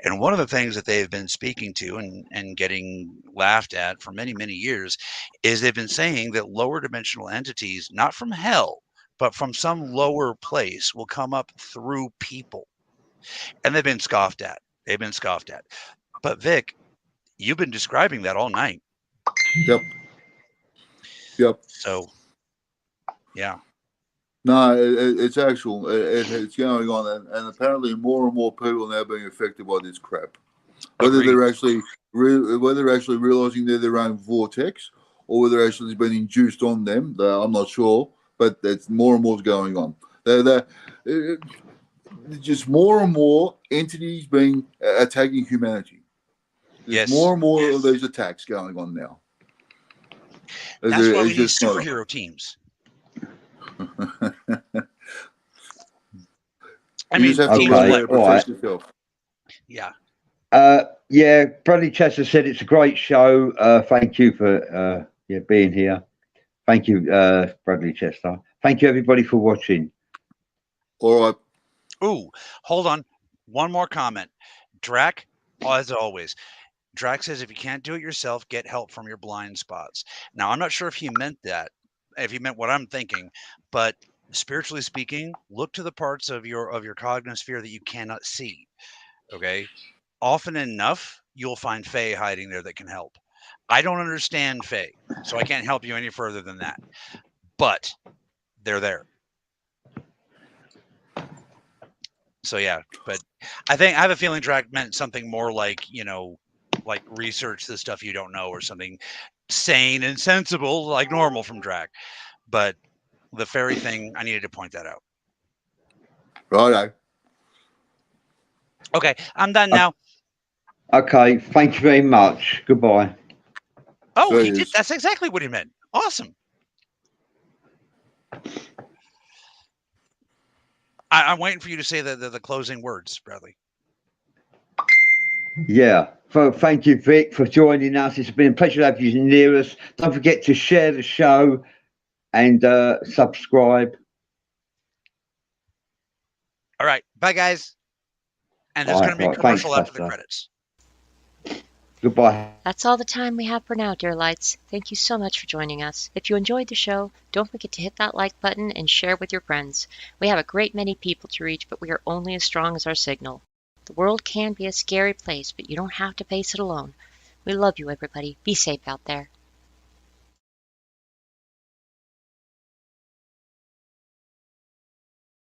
And one of the things that they've been speaking to and getting laughed at for many, many years is they've been saying that lower dimensional entities, not from hell, but from some lower place, will come up through people. And they've been scoffed at. But Vic, you've been describing that all night. Yep. So, yeah. No, it's actual. It's going on, and apparently more and more people are now being affected by this crap. Whether Agreed. they're actually realizing they're their own vortex, or whether actually it's been induced on them, I'm not sure. But it's more and more going on. Just more and more entities being attacking humanity. There's more and more of these attacks going on now. That's why we need superhero teams. I mean, yourself. Yeah. Yeah, Bradley Chester said it's a great show. Thank you for being here. Thank you, Bradley Chester. Thank you, everybody, for watching. All right. Ooh, hold on. One more comment. Drac, as always, Drac says if you can't do it yourself, get help from your blind spots. Now, I'm not sure if he meant that, if he meant what I'm thinking, but spiritually speaking, look to the parts of your cognosphere that you cannot see. Okay? Often enough, you'll find Fae hiding there that can help. I don't understand Fae, so I can't help you any further than that. But they're there. So yeah, but I have a feeling Drac meant something more like, like research the stuff you don't know, or something sane and sensible like normal from Drac. But the fairy thing, I needed to point that out. Right. Okay, I'm done now. Okay, thank you very much. Goodbye. Oh, he did. That's exactly what he meant. Awesome. I'm waiting for you to say the closing words, Bradley. Yeah. So thank you, Vic, for joining us. It's been a pleasure to have you near us. Don't forget to share the show and subscribe. All right. Bye, guys. And there's going to be a commercial after the credits. Goodbye. That's all the time we have for now, dear lights. Thank you so much for joining us. If you enjoyed the show, don't forget to hit that like button and share with your friends. We have a great many people to reach, but we are only as strong as our signal. The world can be a scary place, but you don't have to face it alone. We love you, everybody. Be safe out there.